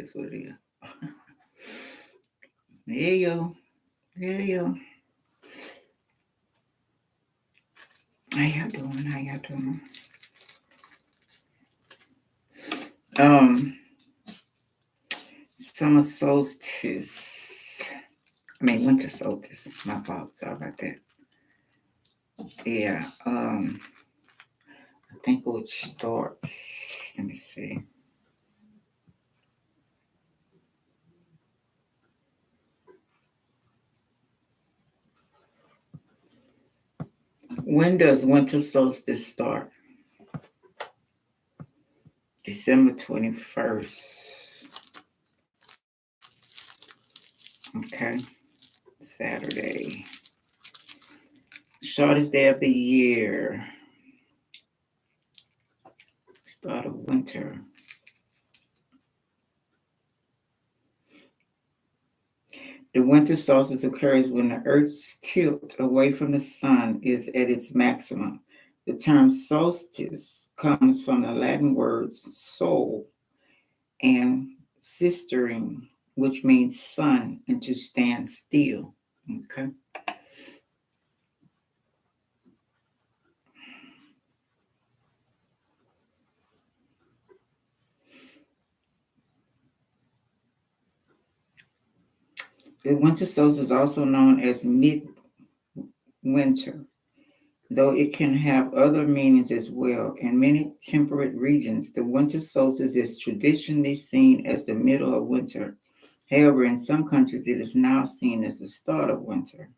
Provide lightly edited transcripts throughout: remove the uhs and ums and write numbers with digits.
That's what it is. There you go. There you go. How y'all doing? How y'all doing? Summer solstice. I mean winter solstice. My fault. Sorry about that. Yeah. I think it starts. Let me see. When does winter solstice start? December 21st. Okay. Saturday. Shortest day of the year. Start of winter. The winter solstice occurs when the Earth's tilt away from the sun is at its maximum. The term solstice comes from the Latin words sol and sistering, which means sun and to stand still. Okay. The winter solstice is also known as midwinter, though it can have other meanings as well. In many temperate regions, the winter solstice is traditionally seen as the middle of winter. However, in some countries, it is now seen as the start of winter.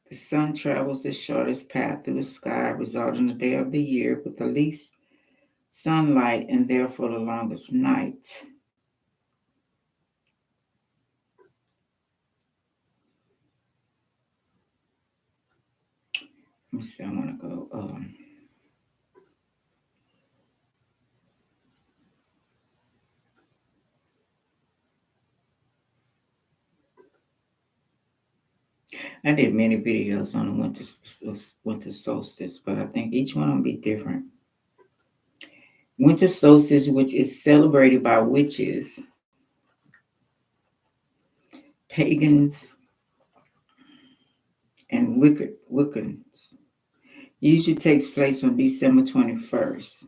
The sun travels the shortest path through the sky, resulting in the day of the year with the least sunlight and therefore the longest night. Let me see, I want to go. I did many videos on the winter solstice, but I think each one will be different. Winter solstice, which is celebrated by witches, pagans, and Wiccans, usually takes place on December 21st.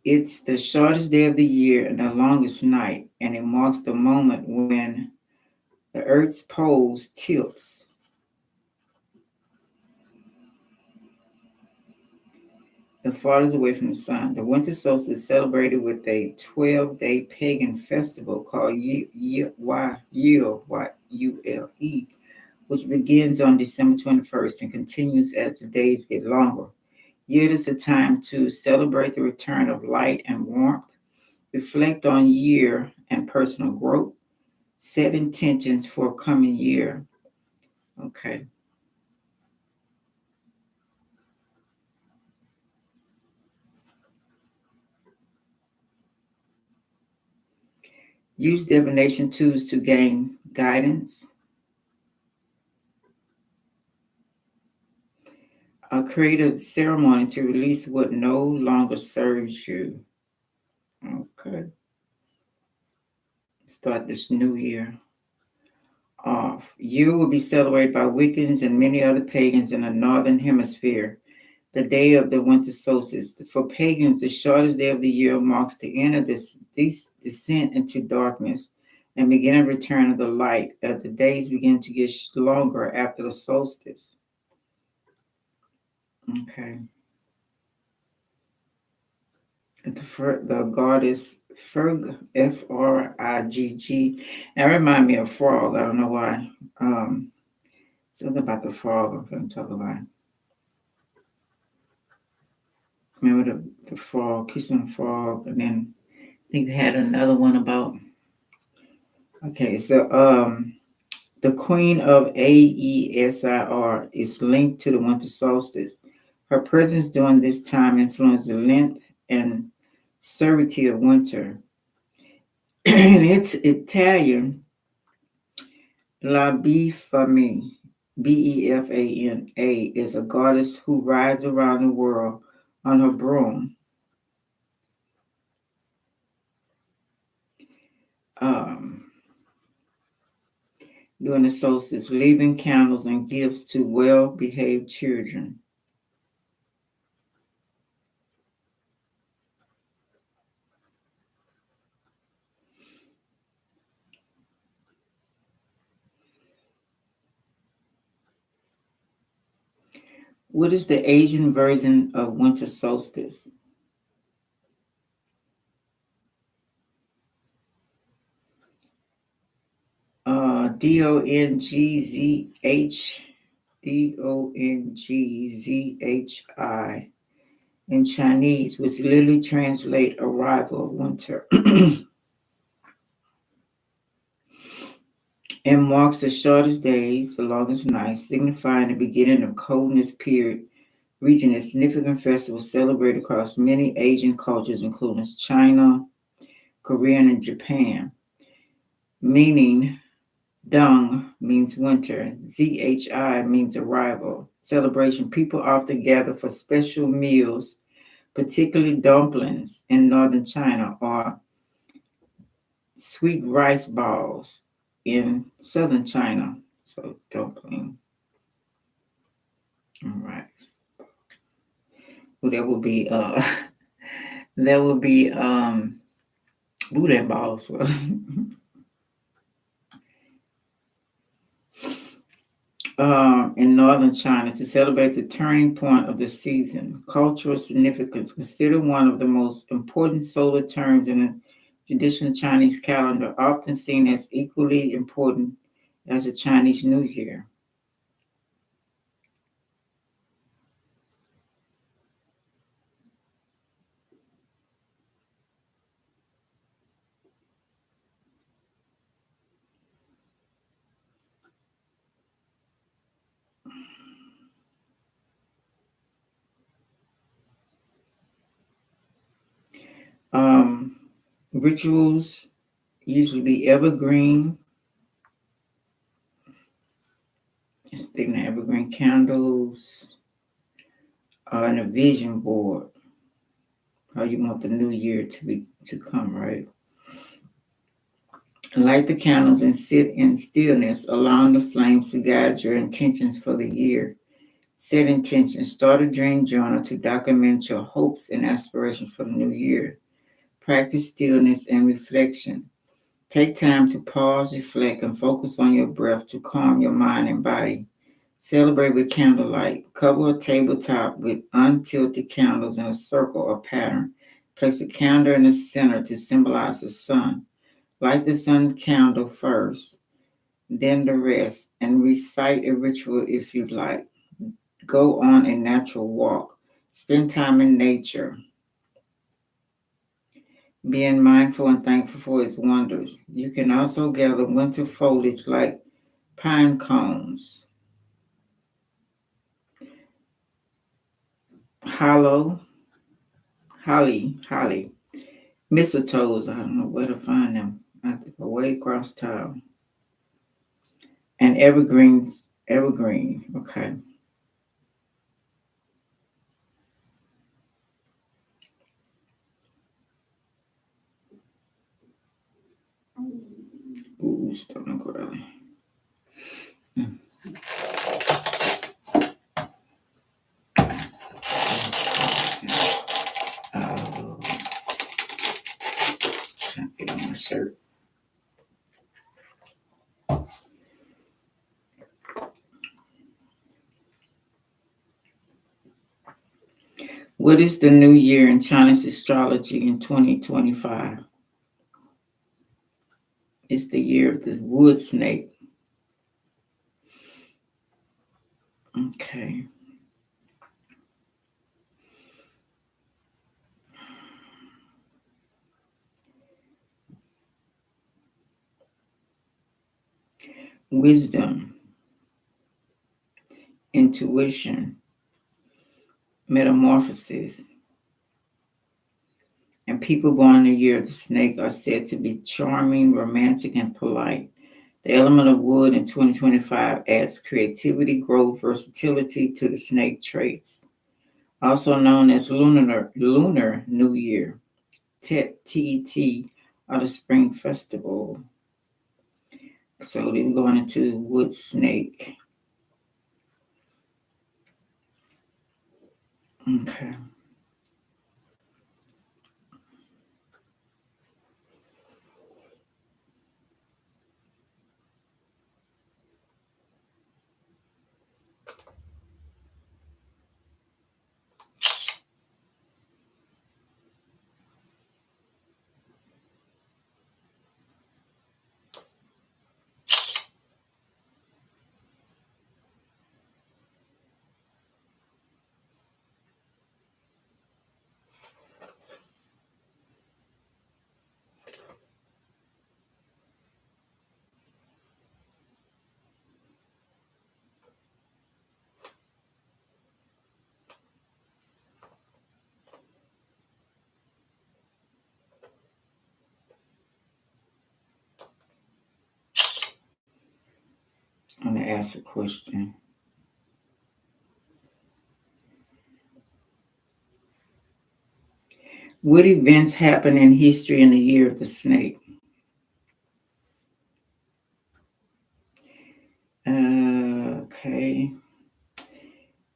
It's the shortest day of the year and the longest night, and it marks the moment when the Earth's poles tilts. The farthest away from the sun. The winter solstice is celebrated with a 12-day pagan festival called Yule, Y-U-L-E, which begins on December 21st and continues as the days get longer. Yule is a time to celebrate the return of light and warmth, reflect on year and personal growth, set intentions for a coming year. Okay. Use divination tools to gain guidance. Create a ceremony to release what no longer serves you. Okay. Start this new year off. You will be celebrated by Wiccans and many other pagans in the northern hemisphere. The day of the winter solstice. For pagans, the shortest day of the year marks the end of this descent into darkness and begin a return of the light as the days begin to get longer after the solstice. Okay. The goddess Frigg, Frigg. That remind me of frog. I don't know why. Something about the frog I'm going to talk about. Remember the frog, kissing the frog, and then I think they had another one about. Okay, so the queen of AESIR is linked to the winter solstice. Her presence during this time influenced the length and severity of winter. In its Italian, La Befana, Befana, is a goddess who rides around the world on her broom. Um, During the solstice, leaving candles and gifts to well-behaved children. What is the Asian version of winter solstice? Dongzhi in Chinese, which literally translate arrival of winter, and marks the shortest days, the longest nights, signifying the beginning of coldness period, reaching a significant festival celebrated across many Asian cultures, including China, Korea, and Japan. Meaning, Dong means winter, Zhi means arrival, celebration. People often gather for special meals, particularly dumplings in northern China or sweet rice balls in southern China. So dumpling and rice. Well, that would be that would be boudin balls. In northern China to celebrate the turning point of the season. Cultural significance, considered one of the most important solar terms in the traditional Chinese calendar, often seen as equally important as the Chinese New Year. Rituals usually be evergreen. Sticking the evergreen candles and a vision board. How you want the new year to come, right? Light the candles and sit in stillness, allowing the flames to guide your intentions for the year. Set intentions. Start a dream journal to document your hopes and aspirations for the new year. Practice stillness and reflection. Take time to pause, reflect, and focus on your breath to calm your mind and body. Celebrate with candlelight. Cover a tabletop with untilted candles in a circle or pattern. Place a candle in the center to symbolize the sun. Light the sun candle first, then the rest, and recite a ritual if you like. Go on a natural walk. Spend time in nature, being mindful and thankful for its wonders. You can also gather winter foliage like pine cones, holly, mistletoes. I don't know where to find them. I have to go way across town. And evergreen. Okay. Ooh, stomach growling. Oh, trying to get on my shirt. What is the new year in Chinese astrology in 2025? It's the year of the wood snake. Okay. Wisdom, intuition, metamorphosis, and people born in the year of the snake are said to be charming, romantic, and polite. The element of wood in 2025 adds creativity, growth, versatility to the snake traits. also known as Lunar New Year, TET, or the Spring Festival. So we're going into wood snake. Okay. I'm going to ask a question. What events happened in history in the year of the snake? Okay.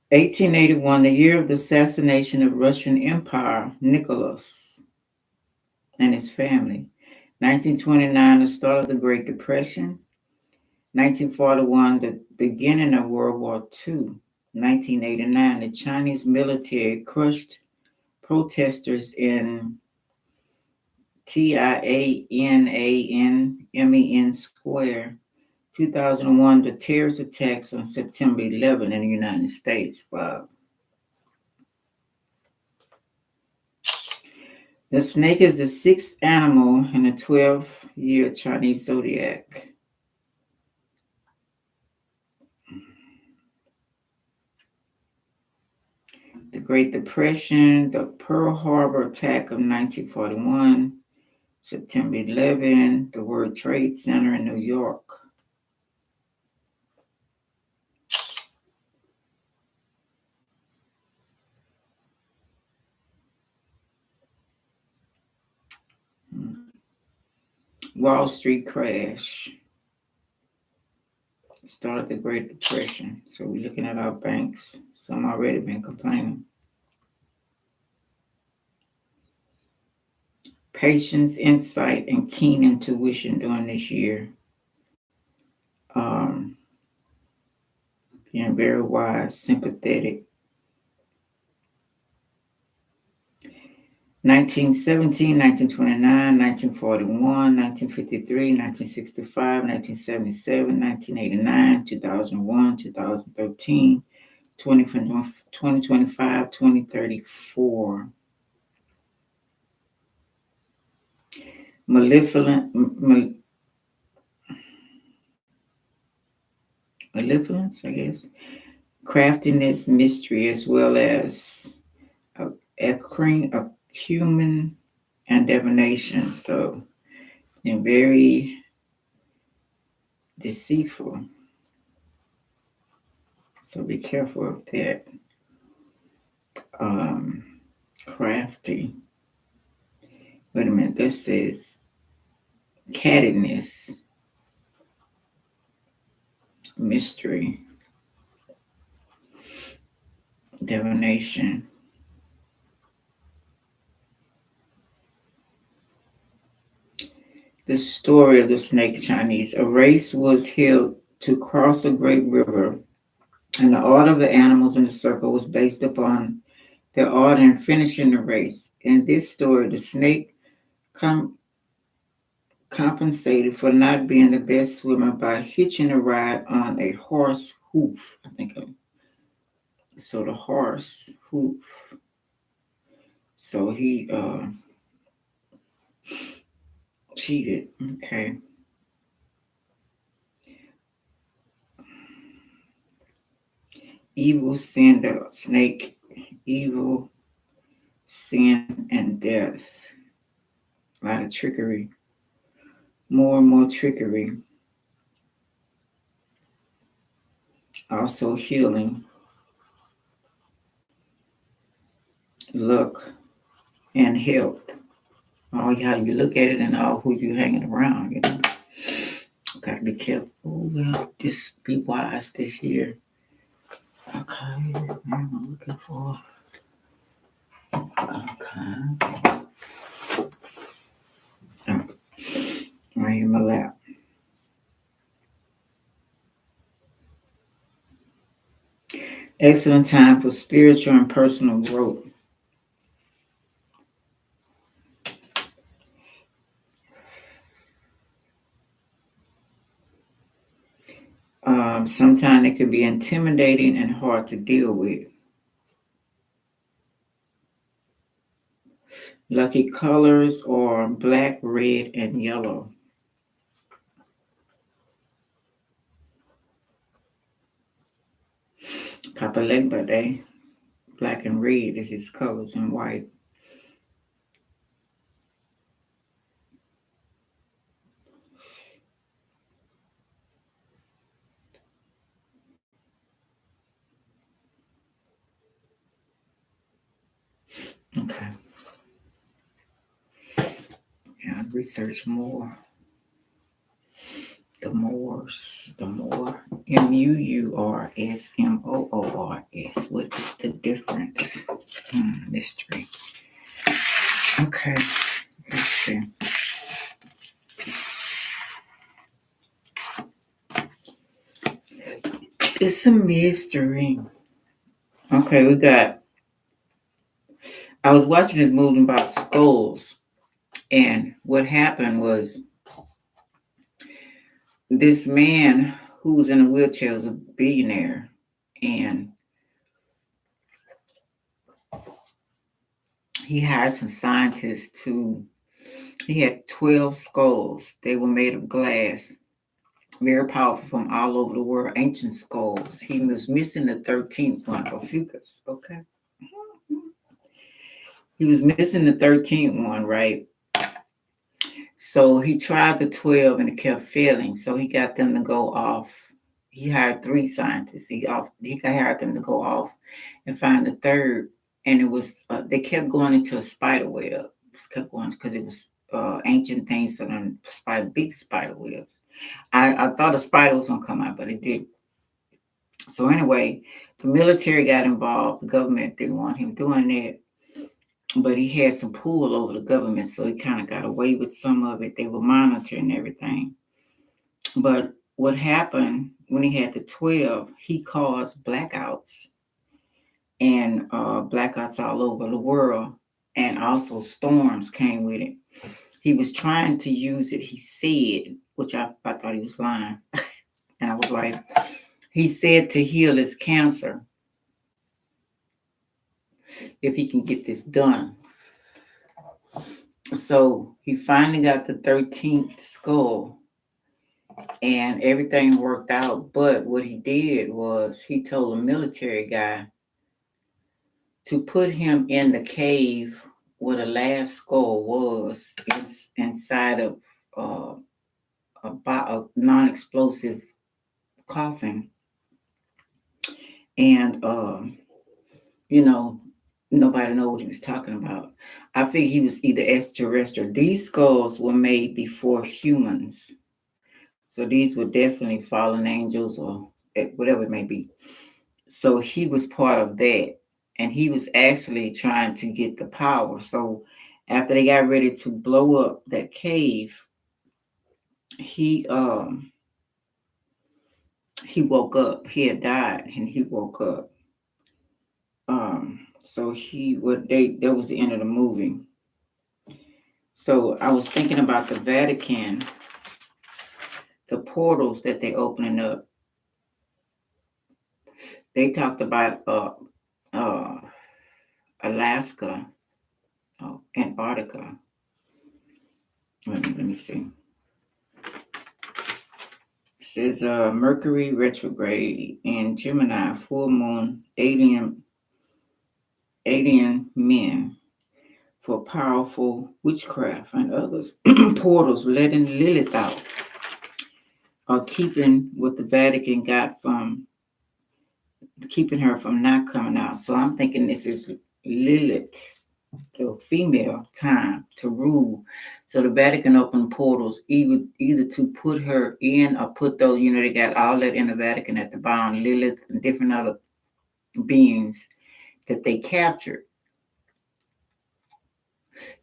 1881, the year of the assassination of Russian Empire, Nicholas and his family. 1929, the start of the Great Depression. 1941, the beginning of World War II. 1989, the Chinese military crushed protesters in Tiananmen Square. 2001, the terrorist attacks on September 11 in the United States. Wow. The snake is the sixth animal in the 12-year Chinese zodiac. The Great Depression, the Pearl Harbor attack of 1941, September 11, the World Trade Center in New York. Wall Street crash. Started the Great Depression. So we're looking at our banks. Some already been complaining. Patience, insight, and keen intuition during this year. Being very wise, sympathetic. 1917, 1929, 1941, 1953, 1965, 1977, 1989, 2001, 2013, 2025, 2034. Malevolence, I guess. Craftiness, mystery, as well as acumen and divination. So, and very deceitful. So be careful of that. Crafty. Wait a minute. This says cattiness, mystery, divination. The story of the snake Chinese. A race was held to cross a great river, and the order of the animals in the circle was based upon their order in finishing the race. In this story, the snake compensated for not being the best swimmer by hitching a ride on a horse hoof. I think so. The horse hoof. So he cheated. Okay. Evil, sin, the snake, evil, sin, and death. A lot of trickery. More and more trickery. Also healing. luck, and health. All how you look at it and all who you hanging around, you know. Gotta be careful. Well, just be wise this year. Okay, what am I looking for? Okay. Oh, right in my lap. Excellent time for spiritual and personal growth. Sometimes it could be intimidating and hard to deal with. Lucky colors are black, red, and yellow. Papa Legba Day, black and red is his colors, and white. Okay. Yeah, I'd research more. The Moors, Muurs, What is the difference? Mystery. Okay, let's see. It's a mystery. Okay, I was watching this movie about skulls, and what happened was this man who was in a wheelchair was a billionaire, and he hired some scientists he had 12 skulls. They were made of glass, very powerful from all over the world, ancient skulls. He was missing the 13th one, Ophiuchus, okay? He was missing the 13th one, right? So he tried the 12 and it kept failing. So he got them to go off. He hired 3 scientists. He hired them to go off and find the third. And it was, they kept going into a spider web. Just kept going because it was ancient things, so then big spider webs. I thought a spider was going to come out, but it didn't. So anyway, the military got involved. The government didn't want him doing that. But he had some pull over the government, so he kind of got away with some of it. They were monitoring everything. But what happened when he had the 12, he caused blackouts and blackouts all over the world. And also storms came with it. He was trying to use it, he said, which I thought he was lying. And I was like, he said to heal his cancer if he can get this done. So he finally got the 13th skull and everything worked out. But what he did was he told a military guy to put him in the cave where the last skull was inside of a non-explosive coffin. And, nobody know what he was talking about. I think he was either extraterrestrial. These skulls were made before humans. So these were definitely fallen angels or whatever it may be. So he was part of that. And he was actually trying to get the power. So after they got ready to blow up that cave, he woke up. He had died and he woke up. So that was the end of the movie. So I was thinking about the Vatican, the portals that they opening up. They talked about Alaska, Antarctica. Let me see. It says Mercury retrograde in Gemini, full moon, alien men for powerful witchcraft and others. Portals letting Lilith out are keeping what the Vatican got from keeping her from not coming out. So I'm thinking this is Lilith, the female, time to rule. So the Vatican opened portals either to put her in or put those, they got all that in the Vatican at the bottom, Lilith and different other beings that they captured.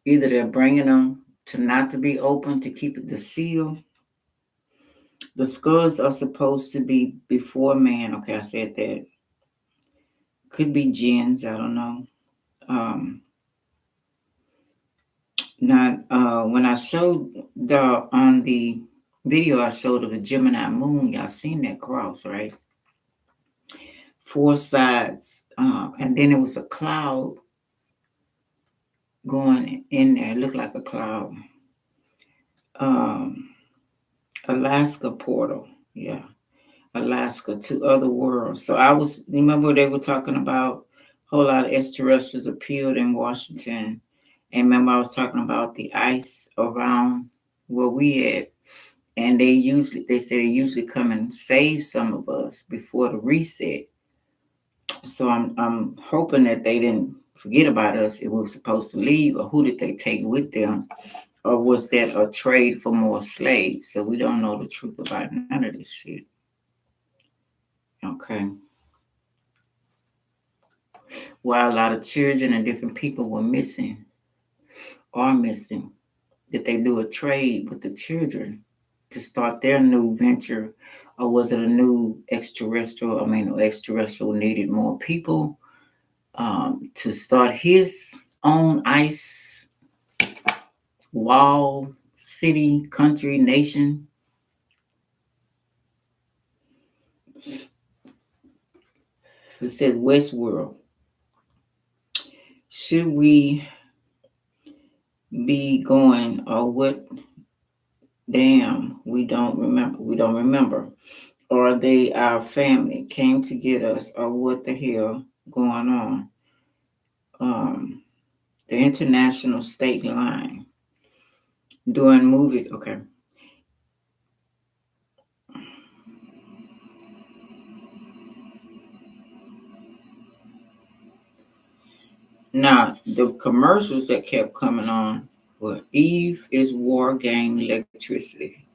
Either they're bringing them to not to be open to keep it the seal. The skulls are supposed to be before man. Okay, I said that. Could be jinns, I don't know. Now, when I showed on the video I showed of the Gemini moon, y'all seen that cross, right? Four sides, and then it was a cloud going in there. It looked like a cloud. Um, Alaska portal, yeah, Alaska to other worlds. So remember they were talking about a whole lot of extraterrestrials appeared in Washington, and remember I was talking about the ice around where we at. And they say they usually come and save some of us before the reset. So I'm hoping that they didn't forget about us if we were supposed to leave, or who did they take with them, or was that a trade for more slaves? So we don't know the truth about none of this shit. Okay. While a lot of children and different people were missing, did they do a trade with the children to start their new venture, or was it a new extraterrestrial? Extraterrestrial needed more people to start his own ice wall, city, country, nation. It said Westworld. Should we be going, or what? Damn, we don't remember. We don't remember. Or are they our family came to get us, or what the hell going on? The international state line during movie. Okay. Now the commercials that kept coming on were Eve is war game electricity,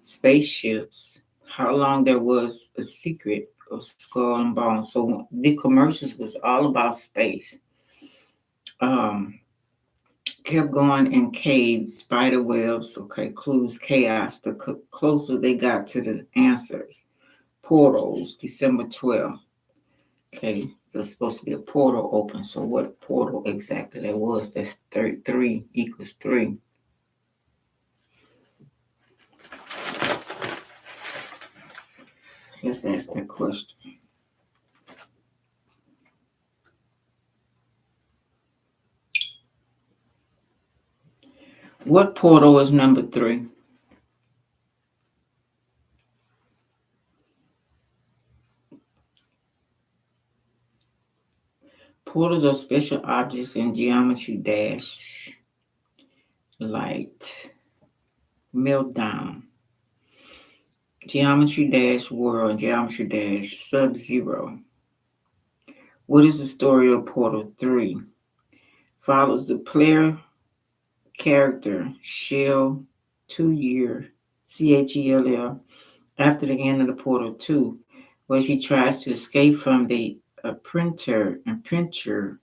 spaceships, how long there was a secret of skull and bones. So the commercials was all about space. Um, Kept going in caves, spider webs, okay, clues, chaos. The closer they got to the answers. Portals, December 12th. Okay, so it's supposed to be a portal open. So what portal exactly that was? That's 3 equals 3. Let's ask that question. What portal is number 3? Portals are special objects in geometry dash light meltdown. Geometry dash world, geometry dash sub-zero. What is the story of Portal 3? Follows the player character Shell 2-year Chell after the end of the Portal 2, where she tries to escape from the printer APERTURE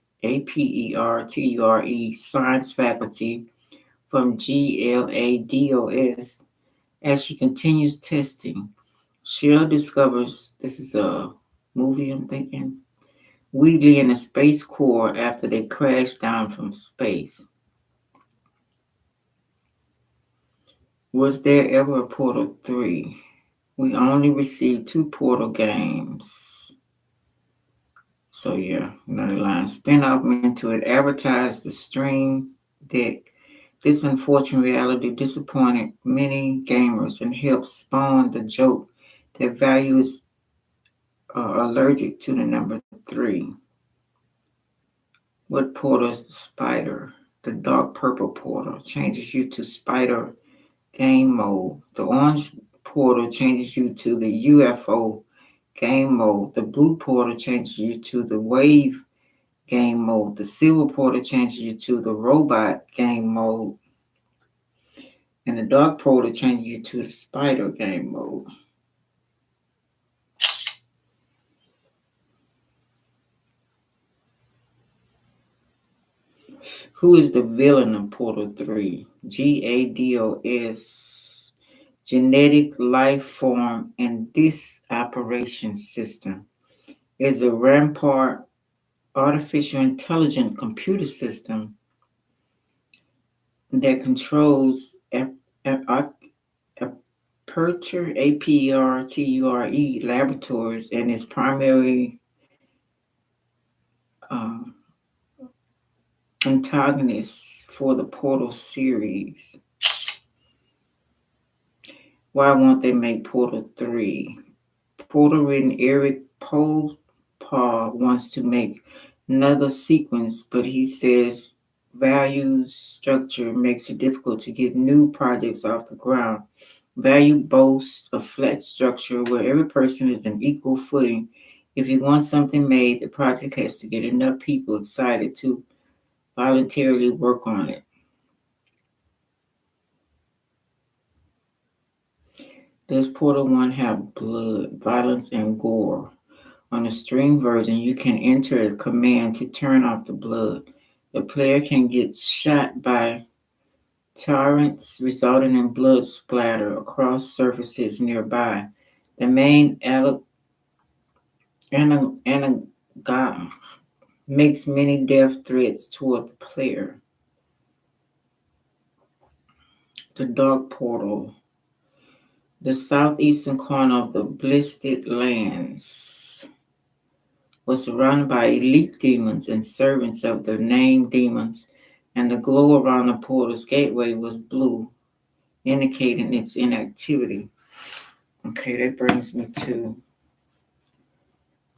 science faculty from GLADOS. As she continues testing, Shell discovers this is a movie, I'm thinking. Wheatley in the Space Corps after they crash down from space. Was there ever a Portal 3? We only received 2 Portal games. So yeah, another line. Spin off into it. Advertised the stream deck. This unfortunate reality disappointed many gamers and helped spawn the joke that value is allergic to the number 3. What portal is the spider? The dark purple portal changes you to spider game mode. The orange portal changes you to the UFO game mode. The blue portal changes you to the wave game mode. The silver portal changes you to the robot game mode. And the dark portal changes you to the spider game mode. Who is the villain of Portal 3? GADOS. Genetic life form and disoperation system. Is a Rampart artificial intelligent computer system that controls Aperture APRTURE laboratories and is primary uh, antagonist for the Portal series. Why won't they make Portal 3? Portal written Eric Paul wants to make another sequence, but he says value structure makes it difficult to get new projects off the ground. Value boasts a flat structure where every person is on equal footing. If you want something made, the project has to get enough people excited to voluntarily work on it. Does Portal 1 have blood, violence, and gore? On the stream version, you can enter a command to turn off the blood. The player can get shot by torrents, resulting in blood splatter across surfaces nearby. The main anagon makes many death threats toward the player. The Dark Portal. The southeastern corner of the Blistered Lands was surrounded by elite demons and servants of the named demons, and the glow around the portal's gateway was blue, indicating its inactivity. Okay, that brings me to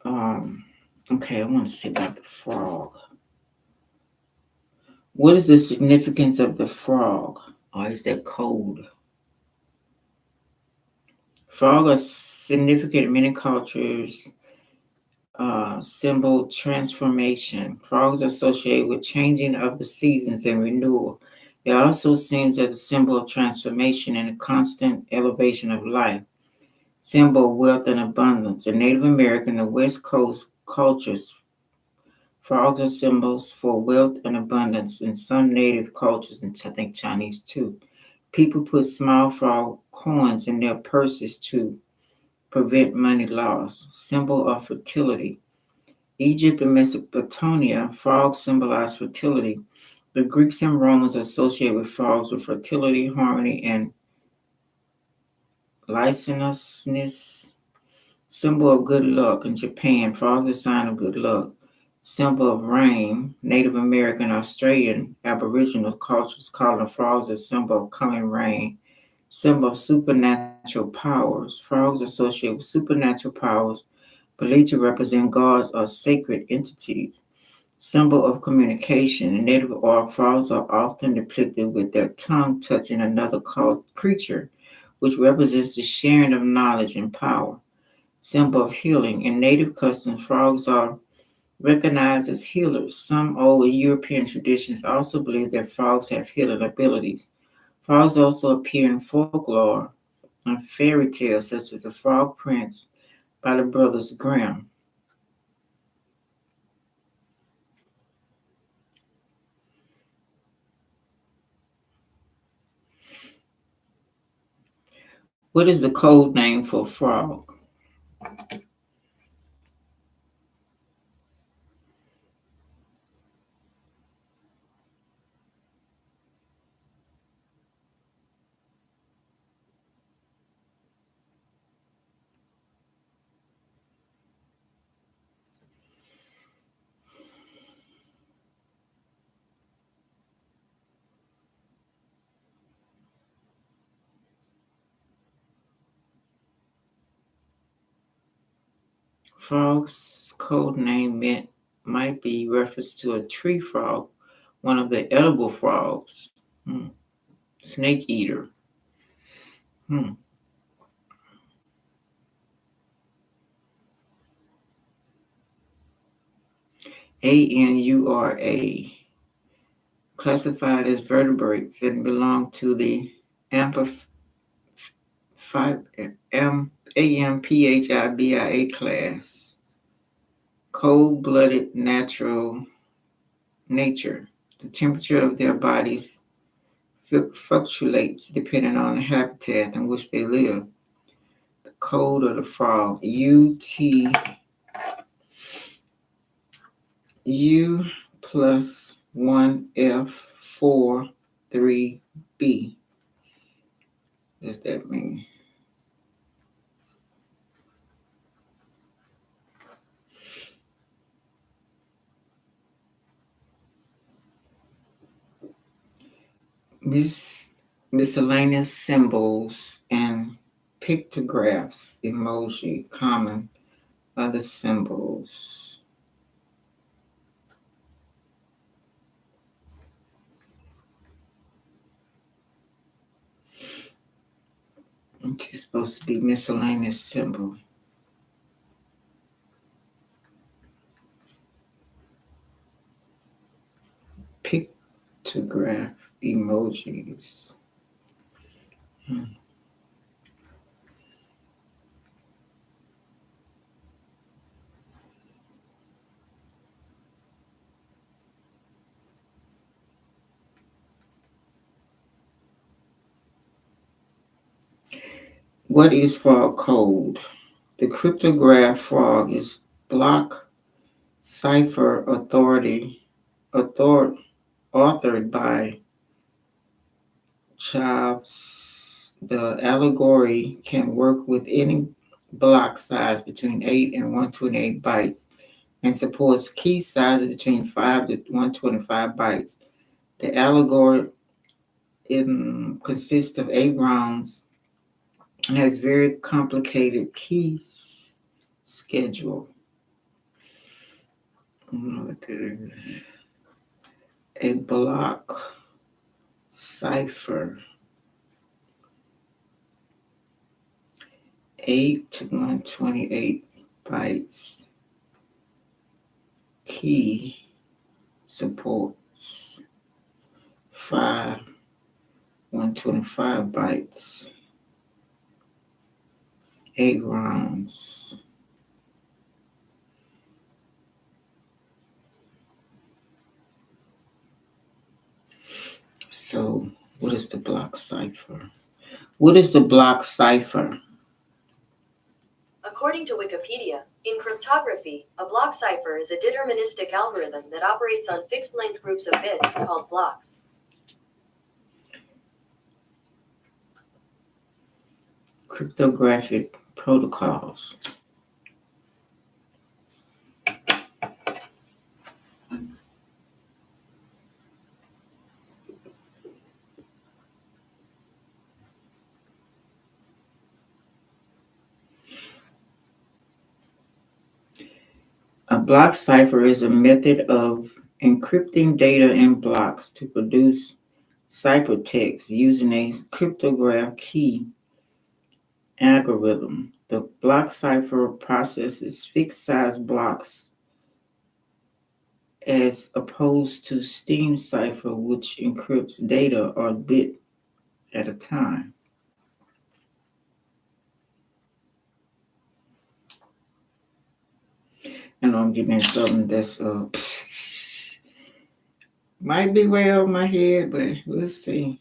okay, I want to see about the frog. What is the significance of the frog? Or is that code? Frog are significant in many cultures. Symbol transformation. Frogs are associated with changing of the seasons and renewal. It also seems as a symbol of transformation and a constant elevation of life. Symbol of wealth and abundance. In Native American and West Coast cultures, frogs are symbols for wealth and abundance. In some Native cultures, and I think Chinese too, people put small frog coins in their purses to prevent money loss. Symbol of fertility. Egypt and Mesopotamia, frogs symbolize fertility. The Greeks and Romans associate with frogs with fertility, harmony, and licentiousness. Symbol of good luck. In Japan, frogs are a sign of good luck. Symbol of rain. Native American, Australian, Aboriginal cultures calling frogs a symbol of coming rain. Symbol of supernatural powers. Frogs associated with supernatural powers believed to represent gods or sacred entities. Symbol of communication. In native art, frogs are often depicted with their tongue touching another creature, which represents the sharing of knowledge and power. Symbol of healing. In native customs, frogs are recognized as healers. Some old European traditions also believe that frogs have healing abilities. Frogs also appear in folklore and fairy tales, such as The Frog Prince by the Brothers Grimm. What is the code name for frog? Frog's code name might be reference to a tree frog, one of the edible frogs. Snake eater. ANURA, classified as vertebrates and belong to the AMPHIBIA class. Cold-blooded natural nature. The temperature of their bodies fluctuates depending on the habitat in which they live. The code of the frog, U plus 1F43B. What does that mean? Miscellaneous symbols and pictographs, emoji, common, other symbols. It's supposed to be miscellaneous symbol. Pictograph emojis. What is frog code? The cryptograph frog is block cipher authored by Chops. The allegory can work with any block size between 8 and 128 bytes and supports key sizes between 5 to 125 bytes. The allegory consists of 8 rounds and has very complicated key schedule. A block cipher, 8 to 128 bytes. Key supports 5 125 bytes, 8 rounds. So, what is the block cipher? What is the block cipher? According to Wikipedia, in cryptography, a block cipher is a deterministic algorithm that operates on fixed-length groups of bits called blocks. Cryptographic protocols. A block cipher is a method of encrypting data in blocks to produce ciphertext using a cryptograph key algorithm. The block cipher processes fixed size blocks as opposed to Steam cipher, which encrypts data or bit at a time. And I'm getting into something that's might be way over my head, but we'll see.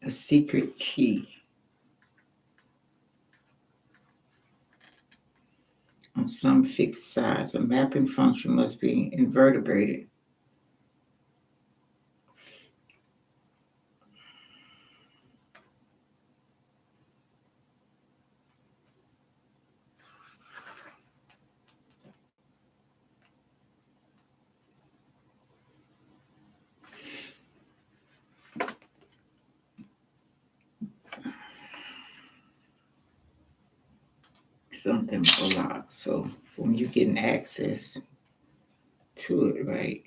A secret key. On some fixed size, a mapping function must be invertebrated. Something blocked. So when you're getting access to it, right?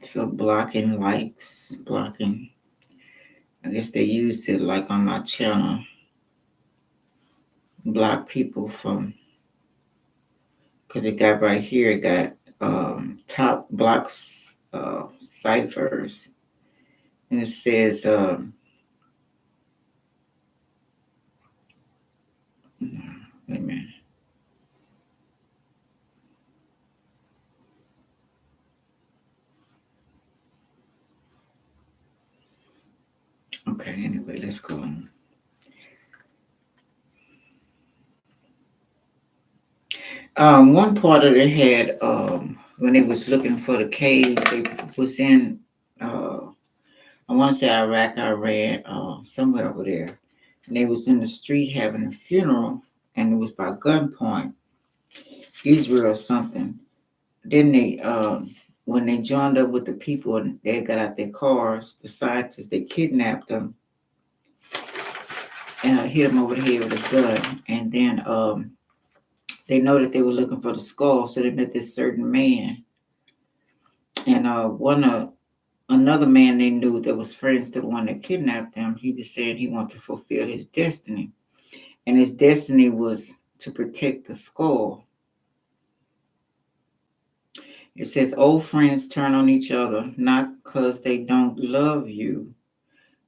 So blocking likes, blocking. I guess they used it like on my channel. Block people from, because it got right here, it got top blocks ciphers. And it says, wait a minute. Okay, anyway, let's go on. One part of it had when they was looking for the caves, they was in I want to say Iraq, Iran, somewhere over there, and they was in the street having a funeral, and it was by gunpoint, Israel or something. Then they when they joined up with the people and they got out their cars, the scientists they kidnapped them and hit them over the head with a gun, and then they know that they were looking for the skull, so they met this certain man. And another man they knew that was friends to the one that kidnapped them, he was saying he wanted to fulfill his destiny. And his destiny was to protect the skull. It says old friends turn on each other, not because they don't love you,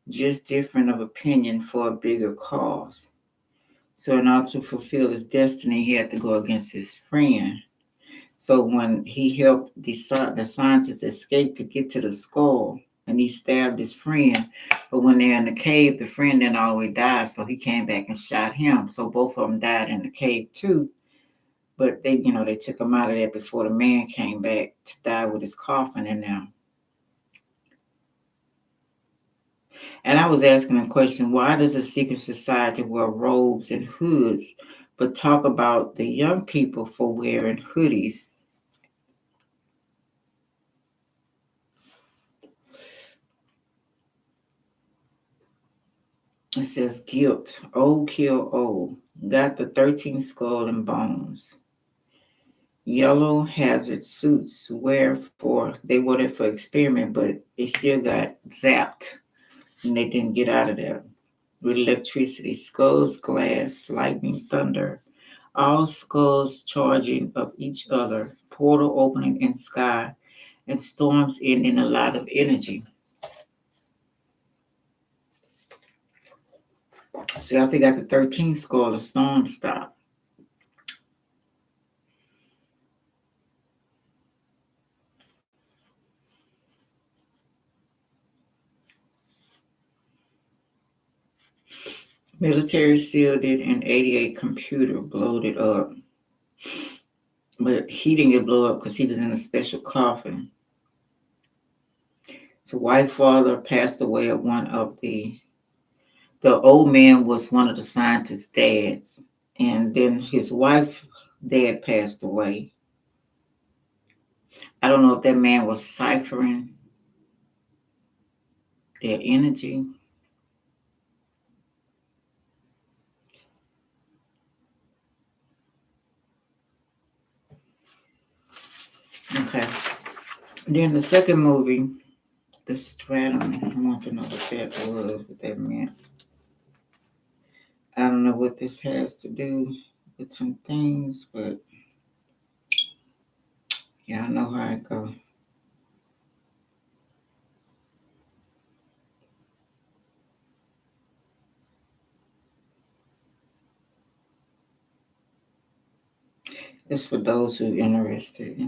just different of opinion for a bigger cause. So in order to fulfill his destiny, he had to go against his friend. So when he helped the scientists escape to get to the skull, and he stabbed his friend, but when they're in the cave, the friend didn't all the way die, so he came back and shot him. So both of them died in the cave too. But they took him out of there before the man came back to die with his coffin in there. And I was asking a question: why does a secret society wear robes and hoods, but talk about the young people for wearing hoodies? It says guilt. Old kill old. Got the 13 skull and bones. Yellow hazard suits they wore it for experiment, but they still got zapped and they didn't get out of there. With electricity, skulls, glass, lightning, thunder, all skulls charging up each other, portal opening in sky, and storms in a lot of energy. So after they got the 13 skull, the storm stopped. Military sealed it in 88 computer, blowed it up. But he didn't get blown up because he was in a special coffin. So white father passed away of one of the old man was one of the scientists' dads. And then his wife dad passed away. I don't know if that man was ciphering their energy. Okay. Then the second movie, The Stratum. I want to know what that was, what that meant. I don't know what this has to do with some things, but yeah, I know how it goes. It's for those who are interested.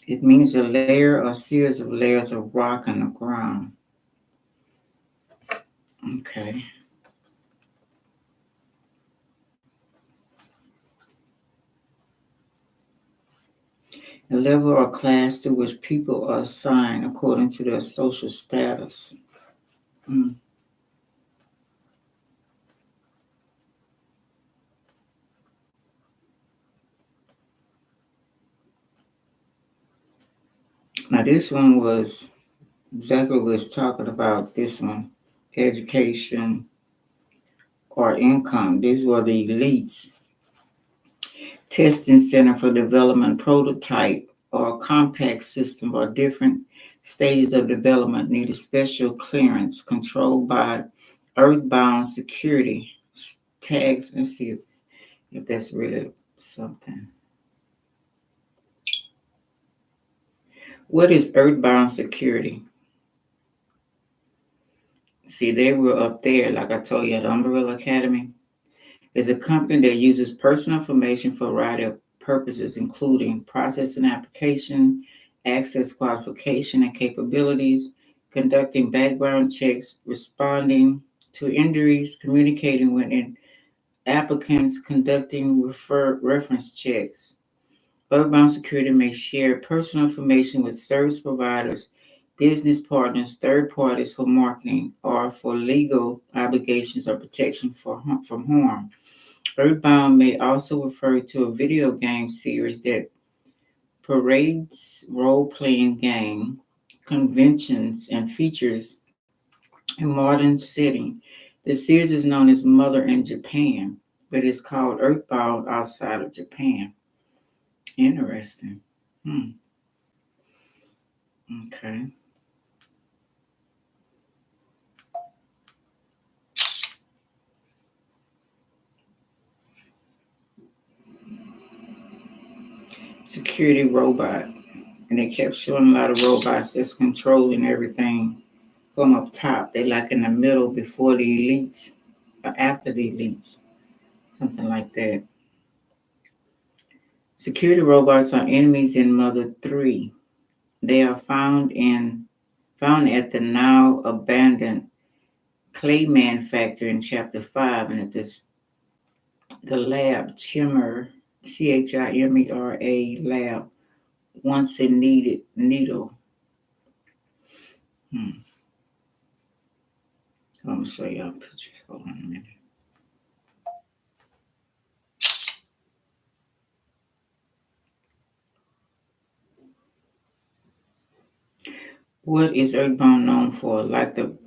It means a layer or series of layers of rock on the ground. Okay. A level or class to which people are assigned according to their social status. Mm. Now this one was exactly what it's talking about. This one, education or income. These were the elites. Testing center for development prototype or compact system or different stages of development needed special clearance controlled by earthbound security tags. Let's see if that's really something. What is earthbound security? See, they were up there, like I told you, at Umbrella Academy. Is a company that uses personal information for a variety of purposes, including processing application, access qualification and capabilities, conducting background checks, responding to injuries, communicating with applicants, conducting reference checks. Earthbound Security may share personal information with service providers, business partners, third parties for marketing, or for legal obligations or protection from harm. Earthbound may also refer to a video game series that parades role-playing game conventions and features a modern setting. The series is known as Mother in Japan, but it's called Earthbound outside of Japan. Interesting. Hmm. Okay. Security robot. And they kept showing a lot of robots that's controlling everything from up top. They like in the middle before the elites or after the elites. Something like that. Security robots are enemies in Mother 3. They are found at the now abandoned Clayman factory in chapter 5 and at the lab CHIMERA lab once it needed needle. I'm gonna show y'all pictures. Hold on a minute. What is Earthbound known for? Like the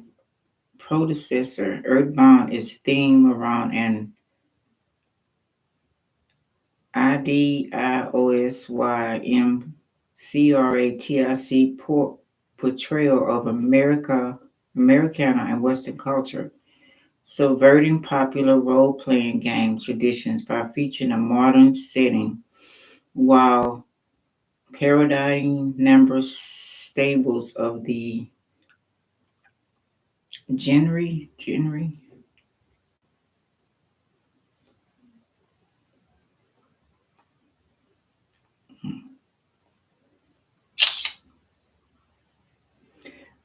predecessor, Earthbound is themed around an IDIOSYMCRATIC portrayal of Americana, and Western culture, subverting popular role-playing game traditions by featuring a modern setting while parodying number stables of the genre.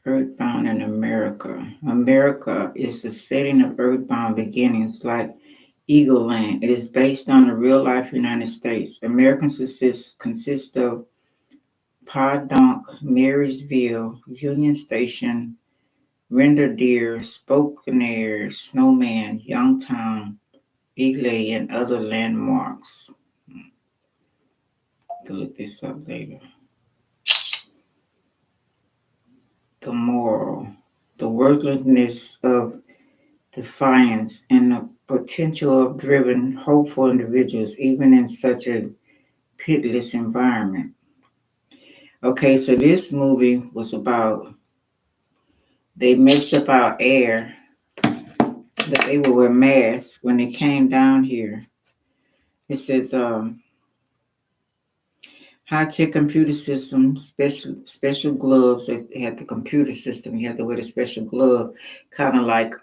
Earthbound in America. America is the setting of Earthbound beginnings, like Eagle Land. It is based on the real-life United States. America consists of Podunk, Marysville, Union Station, Renderdeer, Spokane, Snowman, Youngtown, Eagle, and other landmarks. To look this up later. The moral, the worthlessness of defiance, and the potential of driven, hopeful individuals, even in such a pitiless environment. Okay, so this movie was about they messed up our air, but they would wear masks when they came down here. It says high-tech computer system, special gloves. They had the computer system. You had to wear the special glove, kind of like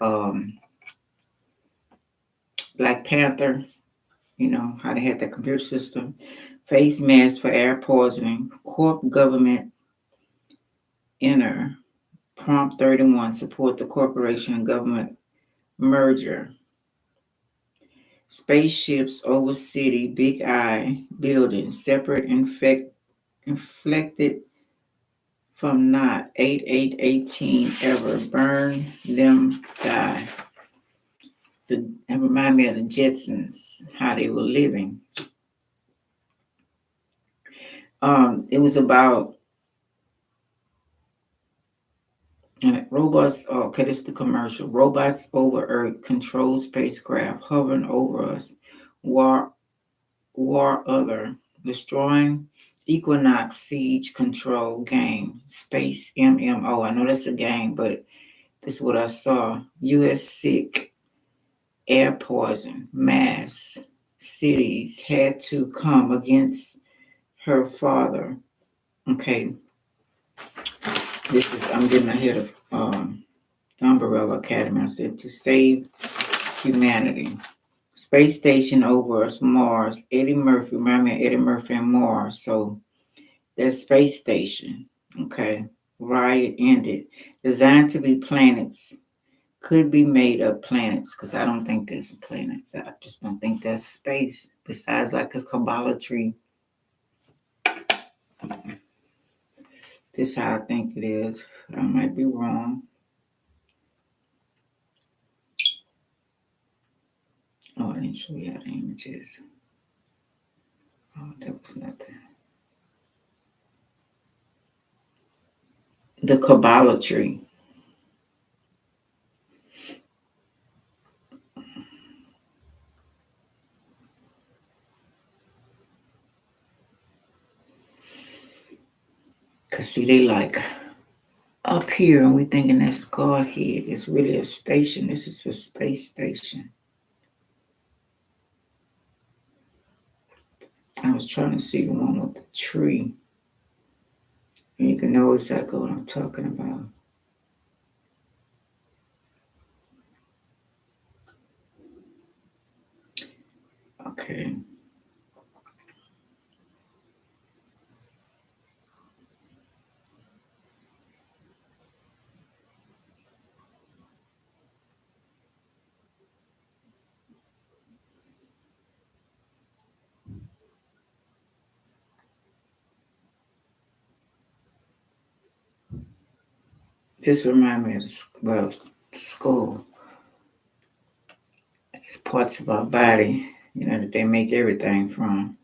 Black Panther. You know how they had that computer system. Face masks for air poisoning. Corp government inner. Prompt 31. Support the corporation and government merger. Spaceships over city. Big Eye building. Separate inflected from not 8818 ever burn them die. It remind me of the Jetsons, how they were living. It was about Robots, okay, this is the commercial. Robots over Earth control spacecraft hovering over us. War, other, destroying Equinox Siege Control game. Space MMO. I know that's a game, but this is what I saw. U.S. sick, air poison, mass cities had to come against her father. Okay, I'm getting ahead of Umbrella Academy. I said to save humanity. Space station over us, Mars. Eddie Murphy, remind me of Eddie Murphy and Mars. So that's space station. Okay. Riot ended. Designed to be planets. Could be made of planets, because I don't think there's planets. I just don't think there's space. Besides like a Kabbalah tree. This is how I think it is. I might be wrong. Oh, I didn't show you how the images. Oh, that was nothing. The Kabbalah tree. Because see, they like up here and we thinking that's Godhead. It's really a station. This is a space station. I was trying to see the one with the tree. And you can know exactly what I'm talking about. Okay. This reminds me of the skull. It's parts of our body, that they make everything from.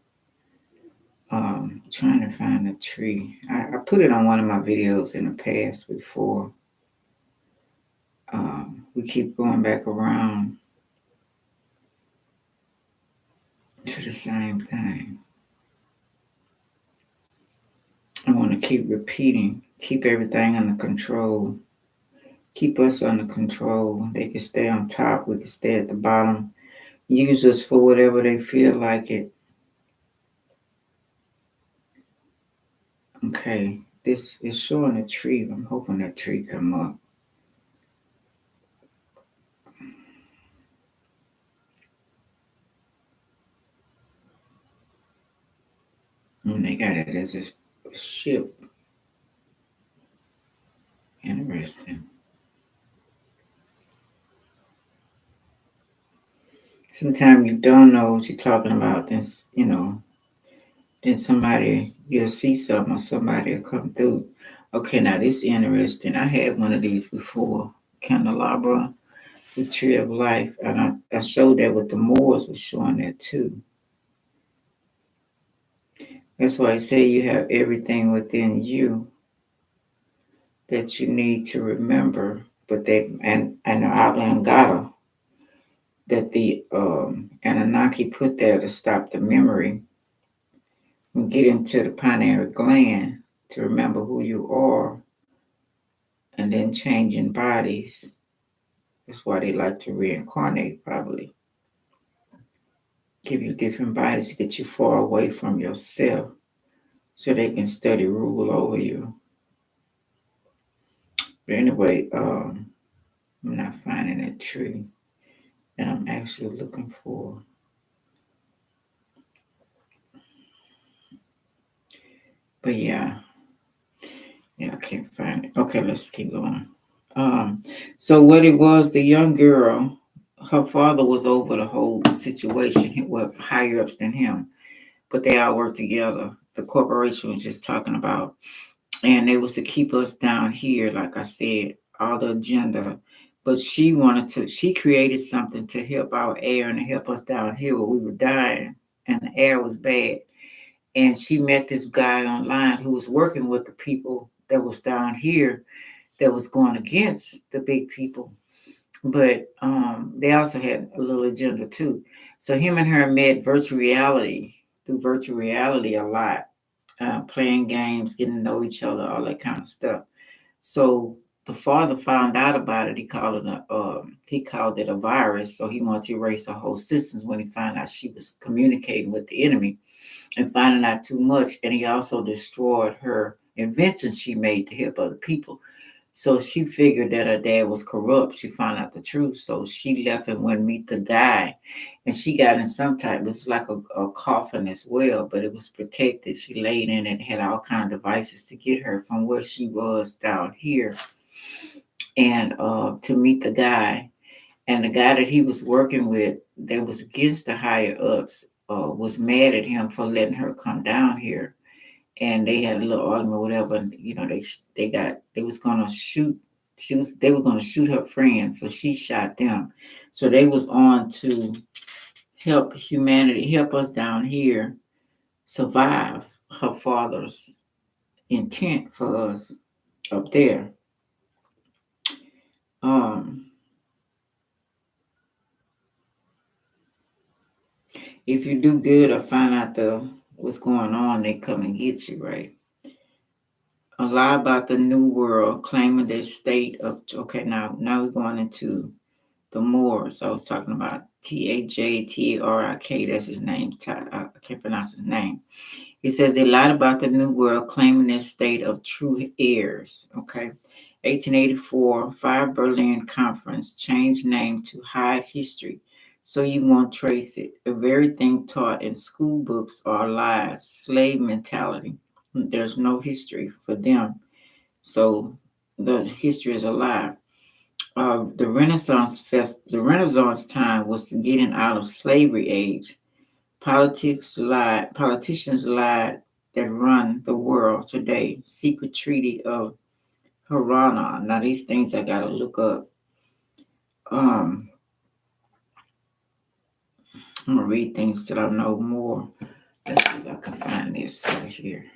Trying to find a tree. I put it on one of my videos in the past before. We keep going back around to the same thing. I want to keep repeating, keep everything under control, keep us under control. They can stay on top, we can stay at the bottom, use us for whatever they feel like it. Okay, this is showing a tree. I'm hoping that tree come up. And they got it as a ship. Interesting. Sometimes you don't know what you're talking about, then somebody, you'll see something or somebody will come through. Okay, now this is interesting. I had one of these before, candelabra, the tree of life, and I showed that what the Moors was showing that too. That's why I say you have everything within you that you need to remember, but and the Ablangata that the Anunnaki put there to stop the memory and get into the pineal gland to remember who you are, and then changing bodies. That's why they like to reincarnate, probably. Give you different bodies to get you far away from yourself so they can study rule over you. But anyway, I'm not finding that tree that I'm actually looking for. But yeah, I can't find it. Okay, let's keep going. So what it was, the young girl, her father was over the whole situation, well, higher ups than him, but they all worked together. The corporation was just talking about, and it was to keep us down here, like I said, all the agenda. But she created something to help our air and to help us down here where we were dying and the air was bad. And she met this guy online who was working with the people that was down here. that was going against the big people. But they also had a little agenda too. So him and her met through virtual reality a lot, playing games, getting to know each other, all that kind of stuff. So the father found out about it. He called it a virus. So he wanted to erase her whole systems when he found out she was communicating with the enemy and finding out too much. And he also destroyed her inventions she made to help other people. So she figured that her dad was corrupt. She found out the truth. So she left and went meet the guy. And she got in some type, it was like a coffin as well, but it was protected. She laid in it, had all kind of devices to get her from where she was down here and to meet the guy. And the guy that he was working with that was against the higher ups was mad at him for letting her come down here, and they had a little argument, or whatever. And they was gonna shoot. They were gonna shoot her friends, so she shot them. So they was on to help humanity, help us down here survive her father's intent for us up there. Um, if you do good or find out what's going on, they come and get you, right? A lie about the new world, claiming their state of okay. Now we're going into the Moors. I was talking about Tajtarik. That's his name. I can't pronounce his name. He says they lied about the New World, claiming their state of true heirs. Okay. 1884, Fire Berlin Conference changed name to hide history so you won't trace it. The very thing taught in school books are lies, slave mentality. There's no history for them. So the history is a lie. The Renaissance time was the getting out of slavery age. Politicians lied that run the world today. Secret Treaty of Harana. Now these things I gotta look up. Um, I'm gonna read things till I know more. Let's see if I can find this right here.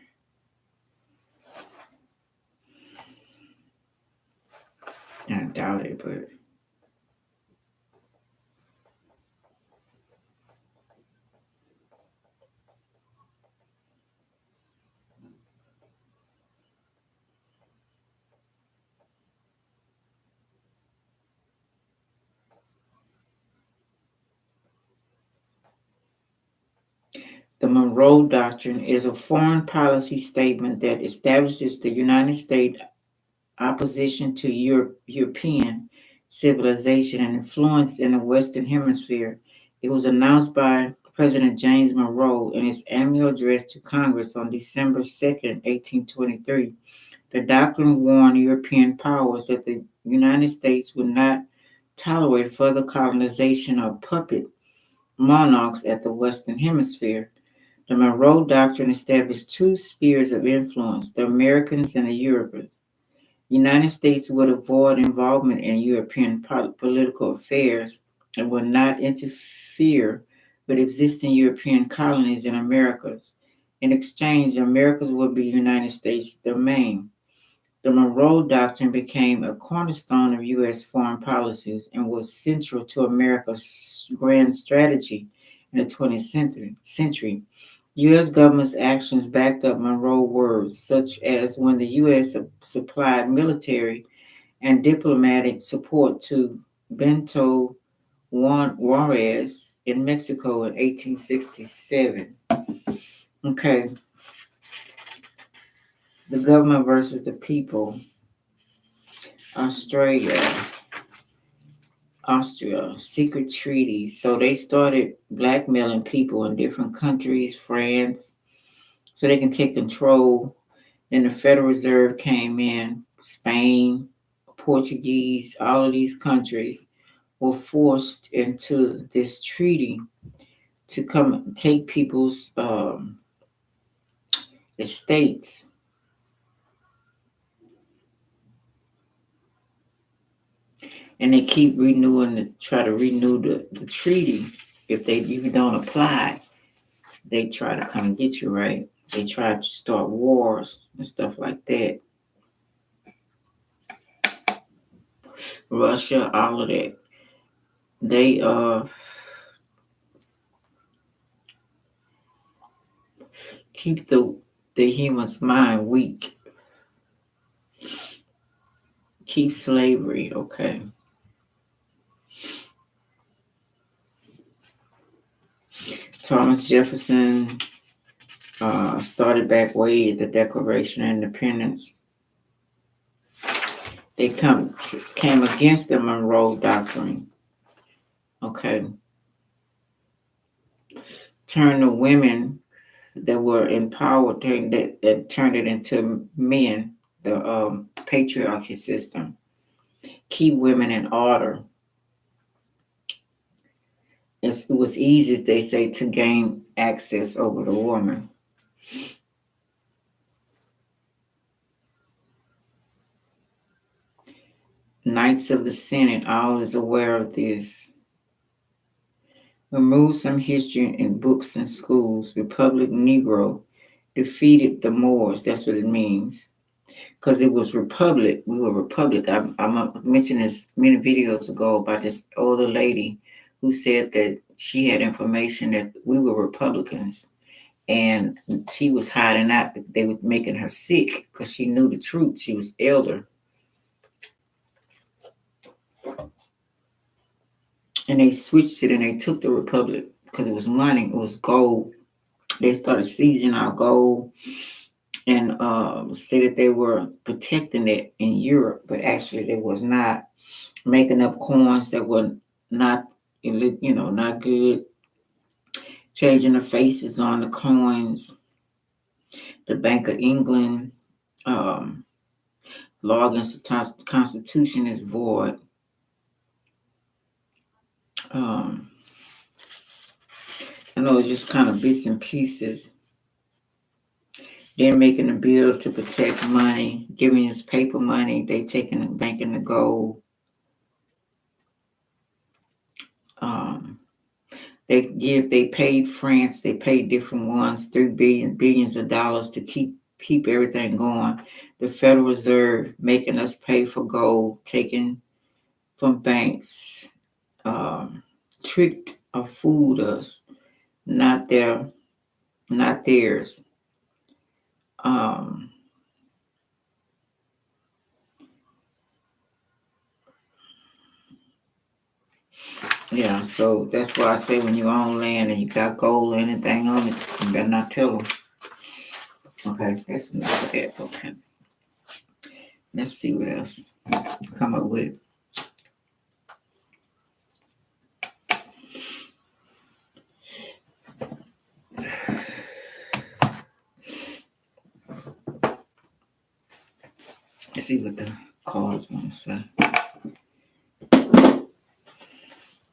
I doubt it, but the Monroe Doctrine is a foreign policy statement that establishes the United States opposition to European civilization and influence in the Western Hemisphere. It was announced by President James Monroe in his annual address to Congress on December 2nd, 1823. The doctrine warned European powers that the United States would not tolerate further colonization of puppet monarchs at the Western Hemisphere. The Monroe Doctrine established two spheres of influence, the Americans and the Europeans. The United States would avoid involvement in European political affairs and would not interfere with existing European colonies in Americas. In exchange, Americas would be United States domain. The Monroe Doctrine became a cornerstone of U.S. foreign policies and was central to America's grand strategy in the 20th century. U.S. government's actions backed up Monroe words, such as when the U.S. supplied military and diplomatic support to Benito Juarez in Mexico in 1867. Okay, the government versus the people. Australia, secret treaties. So they started blackmailing people in different countries, France, so they can take control. Then the Federal Reserve came in, Spain, Portuguese, all of these countries were forced into this treaty to come take people's estates. And they keep try to renew the treaty. If they even don't apply, they try to come and get you, right? They try to start wars and stuff like that. Russia, all of that. They keep the human's mind weak. Keep slavery, okay. Thomas Jefferson started back way at the Declaration of Independence. They came against the Monroe Doctrine, okay. Turned the women that were in power, turned it into men, the patriarchy system. Keep women in order. It was easy, they say, to gain access over the woman. Knights of the Senate, all is aware of this. Remove some history in books and schools. Republic Negro defeated the Moors. That's what it means. Because it was republic. We were republic. I mentioned this many videos ago about this older lady who said that she had information that we were Republicans. And she was hiding out. They were making her sick because she knew the truth. She was elder. And they switched it and they took the republic because it was money. It was gold. They started seizing our gold and say that they were protecting it in Europe, but actually they was not. Making up coins that were not, not good. Changing the faces on the coins. The Bank of England law against the Constitution is void. I know it's just kind of bits and pieces. They're making a bill to protect money, giving us paper money. They taking the banking the gold. They paid France, they paid different ones, billions of dollars to keep everything going. The Federal Reserve making us pay for gold, taken from banks, tricked or fooled us, not theirs. Yeah, so that's why I say when you own land and you got gold or anything on it, you better not tell them. Okay, that's enough of that. Okay, let's see what else come up with. Let's see what the cards want to say.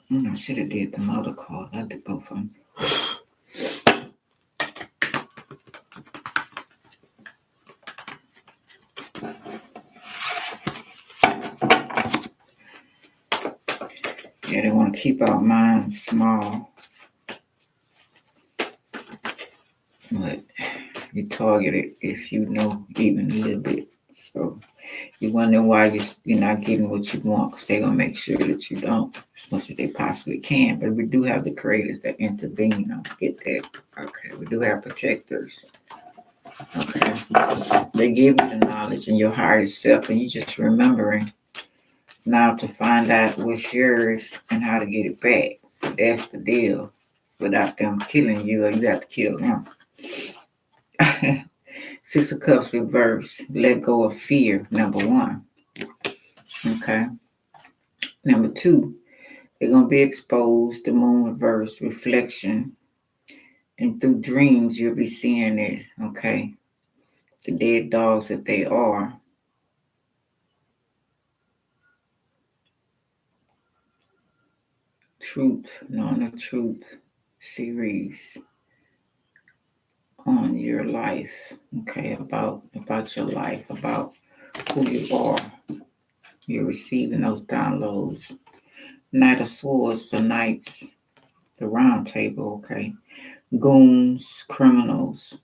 I should have did the mother card. I did both of them. Yeah, they want to keep our minds small. But you target it if you know even a little bit. So you wonder why you're not getting what you want, because they're going to make sure that you don't as much as they possibly can. But we do have the creators that intervene. Don't get that. Okay, we do have protectors. Okay, they give you the knowledge in your higher self, and you just remembering now to find out what's yours and how to get it back. So that's the deal. Without them killing you, or you have to kill them. Six of Cups reverse. Let go of fear, number one. Okay. Number two, they're going to be exposed. The moon reverse, reflection. And through dreams, you'll be seeing it. Okay. The dead dogs that they are. Truth, knowing the truth series on your life. Okay. About your life, about who you are. You're receiving those downloads. Knight of Swords, the Knights, the Round Table, okay. Goons, criminals,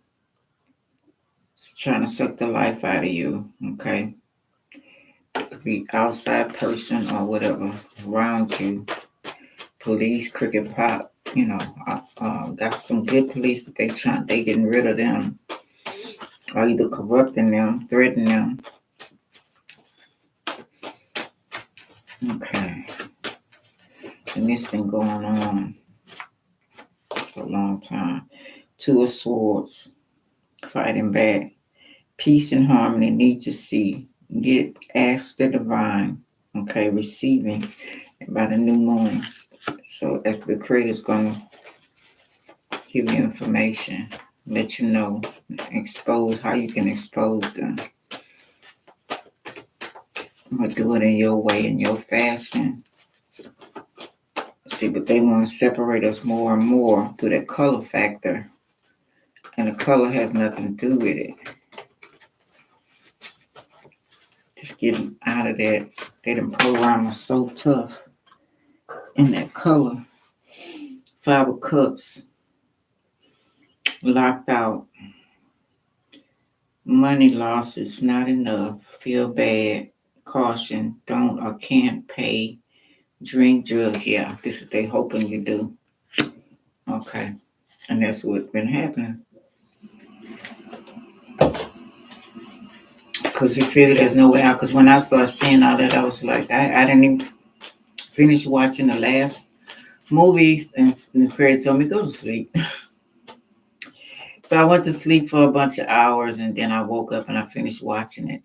trying to suck the life out of you, okay. Could be outside person or whatever around you. Police, cricket pop, got some good police, but they getting rid of them, or either corrupting them, threatening them. Okay, and this been going on for a long time. Two of Swords, fighting back. Peace and harmony need to see. Ask the divine. Okay, receiving by the new moon. So as the creator's gonna give you information, let you know, expose how you can expose them. But do it in your way, in your fashion. See, but they want to separate us more and more through that color factor. And the color has nothing to do with it. Just getting out of that. They done program us so tough in that color. 5 of Cups. Locked out. Money losses, not enough. Feel bad. Caution. Don't or can't pay. Drink, drugs. Yeah, this is what they hoping you do. Okay. And that's what's been happening. Because you figure there's no way out. Because when I started seeing all that, I was like, I didn't even finish watching the last movies. And the creator told me, go to sleep. So I went to sleep for a bunch of hours. And then I woke up and I finished watching it.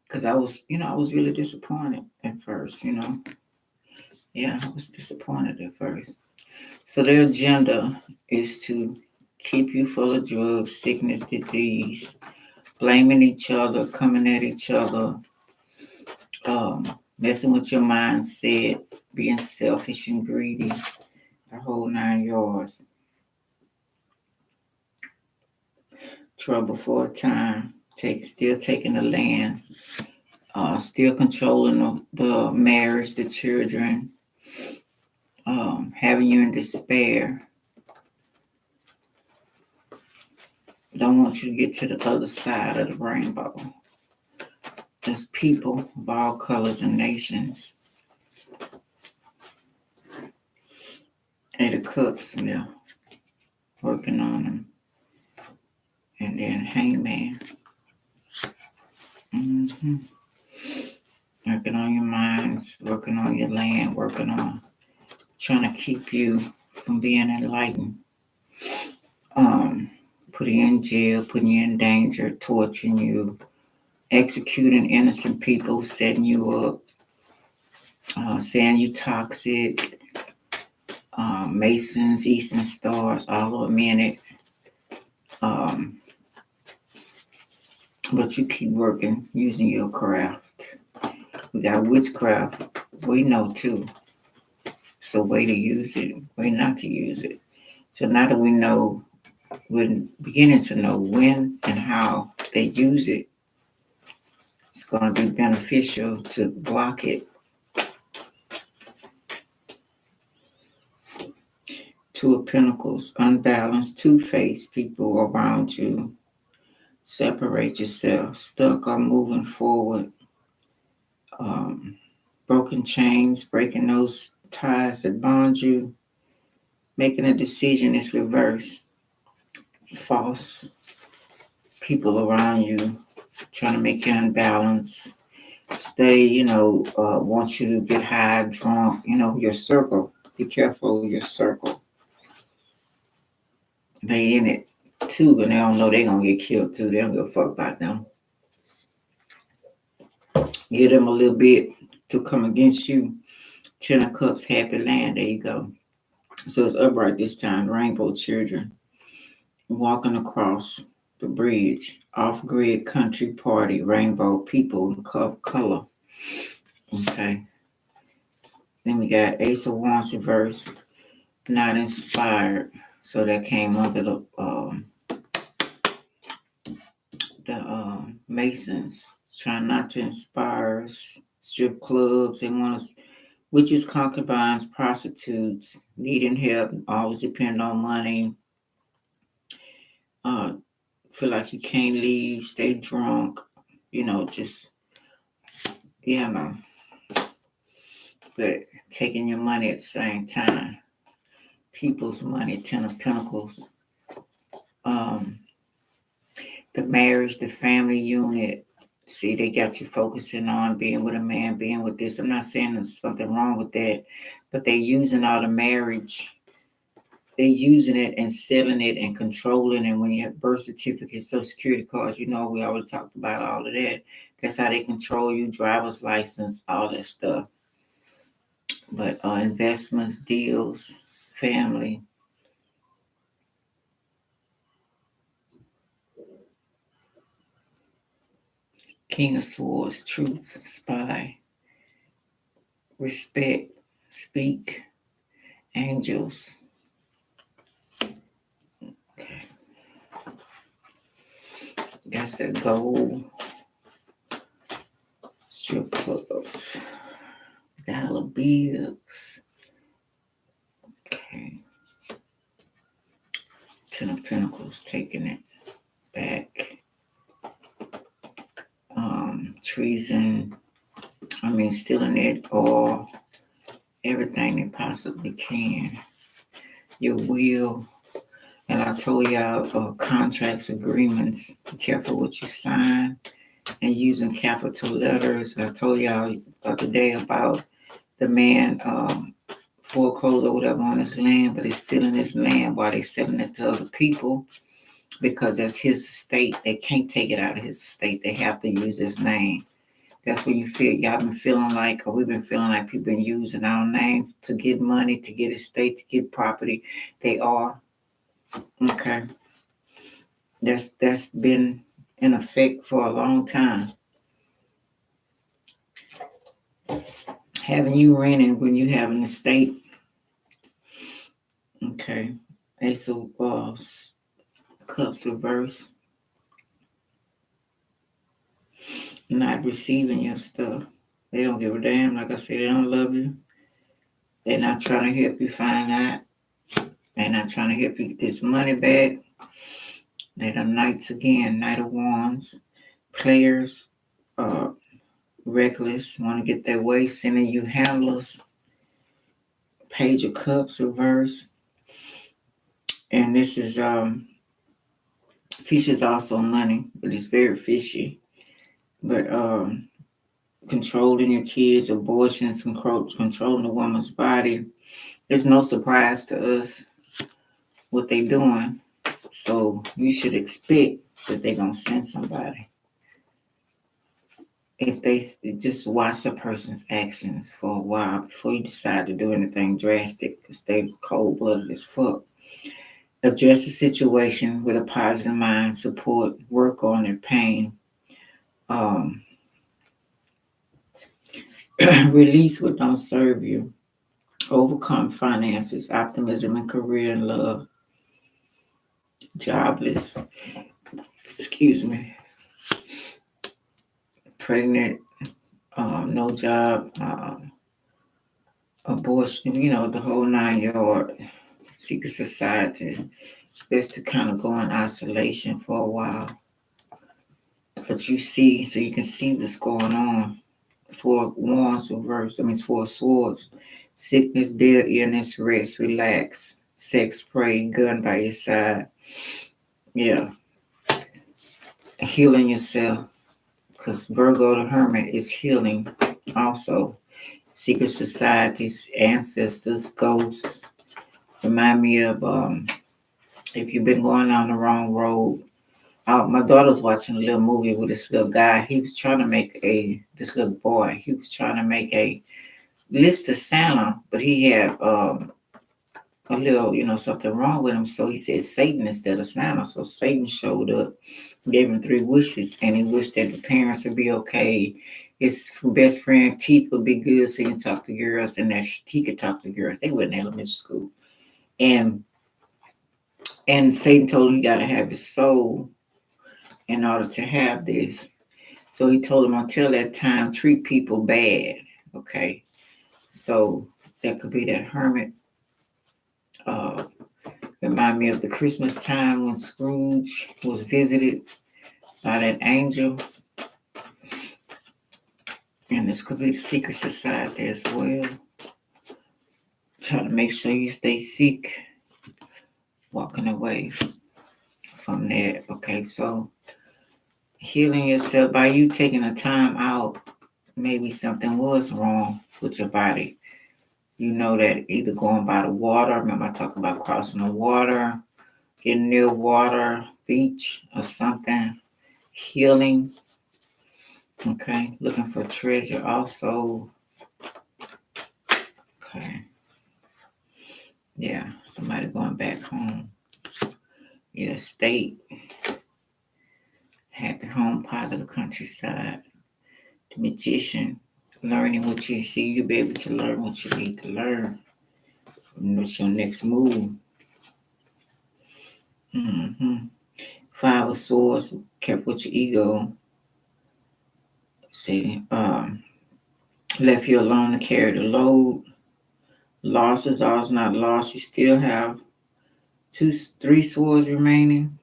Because I was really disappointed at first, Yeah, I was disappointed at first. So their agenda is to keep you full of drugs, sickness, disease, blaming each other, coming at each other, messing with your mindset, being selfish and greedy, the whole 9 yards. Trouble for a time, still taking the land, still controlling the marriage, the children, having you in despair. Don't want you to get to the other side of the rainbow. There's people of all colors and nations. 8 of Cups, yeah, working on them. And then Hangman. Working on your minds, working on your land, working on trying to keep you from being enlightened. Putting you in jail, putting you in danger, torturing you, executing innocent people, setting you up, saying you toxic, Masons, Eastern Stars, all of them in it. But you keep working, using your craft. We got witchcraft. We know too. So way to use it, way not to use it. So now that we know, we're beginning to know when and how they use it, it's going to be beneficial to block it. 2 of Pentacles, unbalanced, two-faced people around you. Separate yourself, stuck or moving forward. Broken chains, breaking those ties that bond you. Making a decision is reversed. False people around you trying to make you unbalanced. Stay, want you to get high, drunk, your circle. Be careful of your circle. They in it too, and they don't know they're going to get killed too. They don't give a fuck about them. Give them a little bit to come against you. 10 of Cups, happy land. There you go. So it's upright this time. Rainbow children walking across the bridge. Off-grid country party. Rainbow people in color. Okay. Then we got Ace of Wands reverse. Not inspired. So that came under the Masons. Trying not to inspire us. Strip clubs. They want us. Witches, concubines, prostitutes, needing help, always depend on money. Feel like you can't leave, stay drunk, just you know, but taking your money at the same time. People's money, Ten of Pentacles. Um, the marriage, the family unit. See, they got you focusing on being with a man, being with this. I'm not saying there's something wrong with that, but they using all the marriage. They using it and selling it and controlling. And when you have birth certificates, social security cards, you know, we already talked about all of that. That's how they control you, driver's license, all that stuff. But investments, deals, family. King of Swords, truth, spy, respect, speak, angels. Okay. That's the gold, strip clubs, dollar bills. Okay. Ten of Pentacles, taking it back. Treason. Stealing it all, everything they possibly can. Your will. And I told y'all, contracts, agreements, be careful what you sign and using capital letters. I told y'all the other day about the man foreclosed or whatever on his land, but he's stealing his land while they're selling it to other people because that's his estate. They can't take it out of his estate. They have to use his name. That's when you feel y'all been feeling like, or we've been feeling like people been using our name to get money, to get estate, to get property. They are. Okay. That's been in effect for a long time. Having you renting when you have an estate. Okay. Ace of Cups reverse. Not receiving your stuff. They don't give a damn. Like I said, they don't love you. They're not trying to help you find out. They're not trying to help you get this money back. They're the Knights again. Knight of Wands. Players. Reckless. Want to get their way. Sending you handlers. Page of Cups reverse. And this is fish is also money, but it's very fishy. But controlling your kids, abortions, controlling the woman's body. There's no surprise to us what they doing. So you should expect that they're gonna send somebody. If they just watch a person's actions for a while before you decide to do anything drastic, because they're cold-blooded as fuck. Address the situation with a positive mind, support, work on their pain. Release what don't serve you. Overcome finances, optimism in career and love. Jobless. Excuse me. Pregnant. No job. Abortion. The whole 9 yard. Secret societies. Best to kind of go in isolation for a while. But you see, so you can see what's going on. 4 wands reverse. 4 swords. Sickness, death, illness, rest, relax. Sex, pray, gun by your side. Yeah. Healing yourself. Because Virgo the Hermit is healing also. Secret societies, ancestors, ghosts. Remind me of if you've been going down the wrong road. My daughter's watching a little movie with this little guy. He was trying to make this little boy. He was trying to make a list of Santa, but he had a little, something wrong with him. So he said Satan instead of Santa. So Satan showed up, gave him 3 wishes, and he wished that the parents would be okay. His best friend teeth would be good, so he can talk to girls, and that he could talk to girls. They were in elementary school, and Satan told him he got to have his soul in order to have this. So he told him until that time, treat people bad. Okay. So that could be that hermit. Remind me of the Christmas time when Scrooge was visited by that angel. And this could be the secret society as well. Trying to make sure you stay sick, walking away from that. Okay, so healing yourself by you taking a time out. Maybe something was wrong with your body. You know that either going by the water, remember I talked about crossing the water, getting near water, beach or something, healing. Okay, looking for treasure also. Okay, yeah, somebody going back home. Yeah, state, happy home, positive countryside. The magician, learning what you see, you'll be able to learn what you need to learn. What's your next move? Mm-hmm. Five of Swords, kept with your ego. See, left you alone to carry the load. Loss is always not lost. You still have three swords remaining,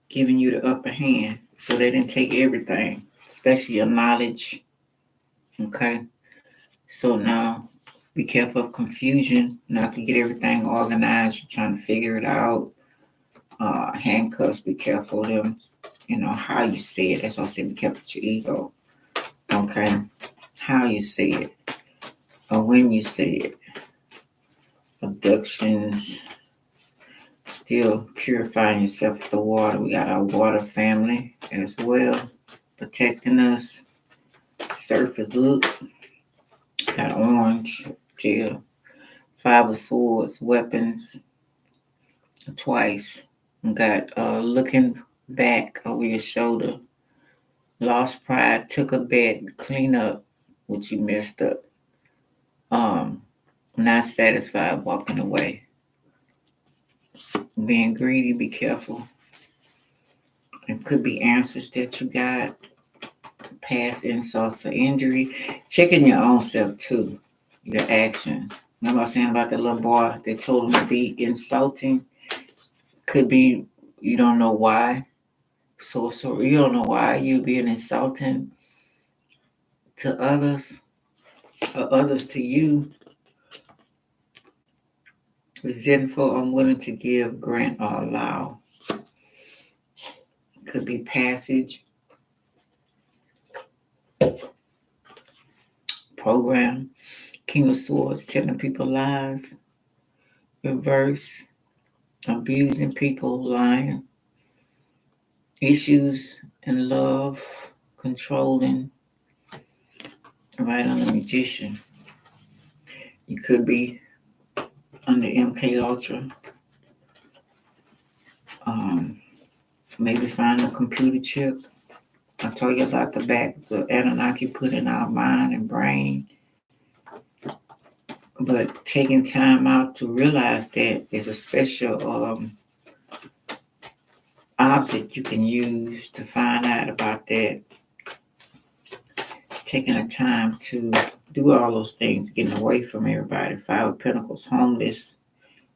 giving you the upper hand. So they didn't take everything, especially your knowledge. Okay. So now be careful of confusion, not to get everything organized. You're trying to figure it out. Handcuffs, be careful of them. You know, how you say it. That's why I say be careful with your ego. Okay. How you say it. Or when you say it. Abductions. Still purifying yourself with the water. We got our water family as well. Protecting us. Surface look. Got orange. Jail. Five of Swords. Weapons. Twice. We got looking back over your shoulder. Lost pride. Took a bet. Clean up what you messed up. Not satisfied. Walking away. Being greedy. Be careful. It could be answers that you got. Past insults or injury. Checking your own self too. Your actions. Remember I was saying about the little boy that told him to be insulting? Could be you don't know why. So you don't know why you being insulting to others or others to you. Resentful, unwilling to give, grant, or allow. Could be passage, program, King of Swords, telling people lies, reverse, abusing people, lying, issues in love, controlling, right on the magician. You could be under MK Ultra. Maybe find a computer chip. I told you about the back, the Anunnaki put in our mind and brain. But taking time out to realize that there's a special object you can use to find out about that. Taking the time to do all those things, getting away from everybody. Five of Pentacles, homeless.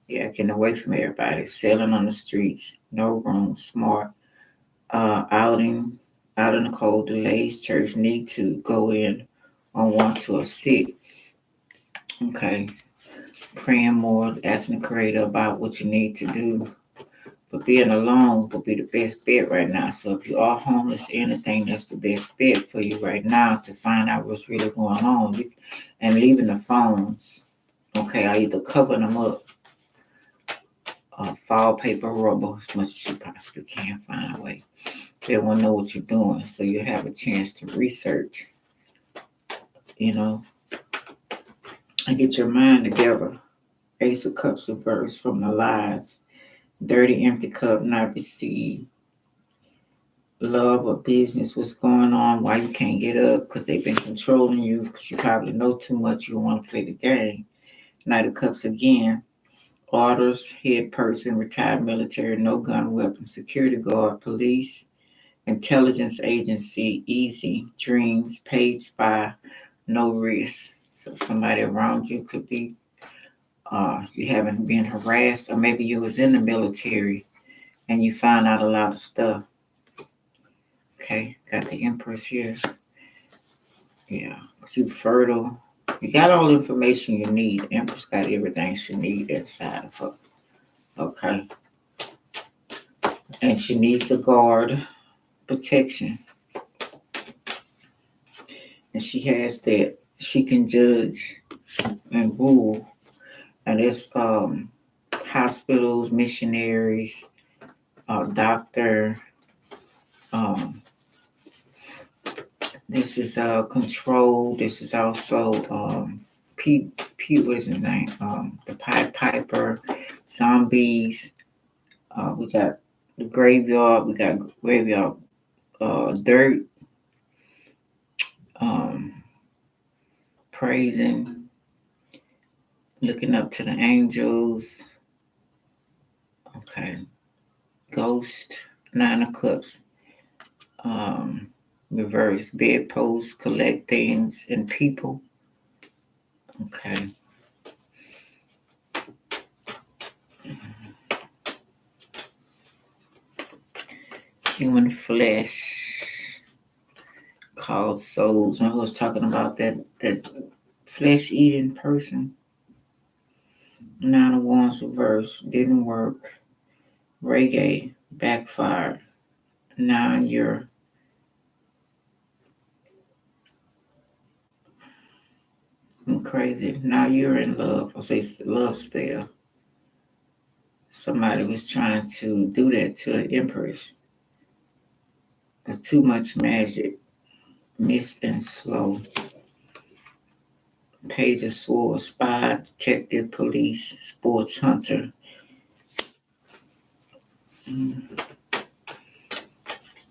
Yeah, getting away from everybody. Selling on the streets, no room, smart. Outing, out in the cold, delays. Church need to go in or want to or sit. Okay. Praying more, asking the Creator about what you need to do. But being alone will be the best bet right now. So if you are homeless or anything, that's the best bet for you right now to find out what's really going on. And leaving the phones. Okay, I either cover them up, file paper, rubber, as much as you possibly can find a way. They won't know what you're doing, so you have a chance to research, and get your mind together. Ace of Cups reversed from the lies. Dirty, empty cup, not received. Love or business, what's going on, why you can't get up, because they've been controlling you, because you probably know too much, you don't want to play the game. Knight of Cups again. Orders, head person, retired military, no gun, weapon, security guard, police, intelligence agency, easy, dreams, paid spy, no risk. So somebody around you could be, you haven't been harassed, or maybe you was in the military and you found out a lot of stuff. Okay, got the Empress here. Yeah, you fertile. You got all the information you need. Empress got everything she need inside of her. Okay. And she needs a guard, protection. And she has that. She can judge and rule. And it's hospitals, missionaries, doctor. Um, this is control. This is also P. What is his name? The Pied Piper, zombies. We got the graveyard. We got graveyard dirt. Um, praising, looking up to the angels. Okay, ghost. Nine of Cups. Um, reverse bedposts, collect things and people. Okay. Human flesh called souls. I was talking about that flesh eating person. Nine of Wands reverse didn't work. Reggae backfired. Now you're crazy. Now you're in love. I'll say love spell. Somebody was trying to do that to an empress. Too much magic. Mist and slow. Page of Swords, spy, detective, police, sports hunter.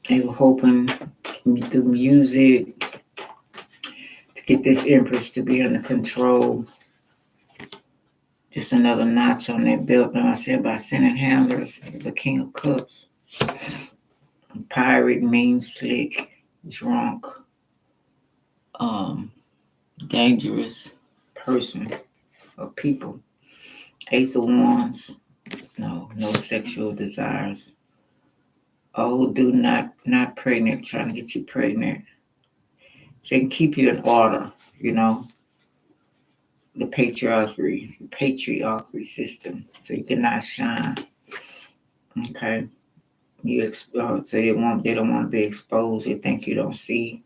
They were hoping through music to get this empress to be under control. Just another notch on that belt. And I said by sending handlers, it's a King of Cups. Pirate, mean, slick, drunk, dangerous person or people. Ace of Wands, no sexual desires. Oh, do not pregnant, trying to get you pregnant. She can keep you in order, the patriarchy system, so you cannot shine. Okay, so they don't want to be exposed. They think you don't see.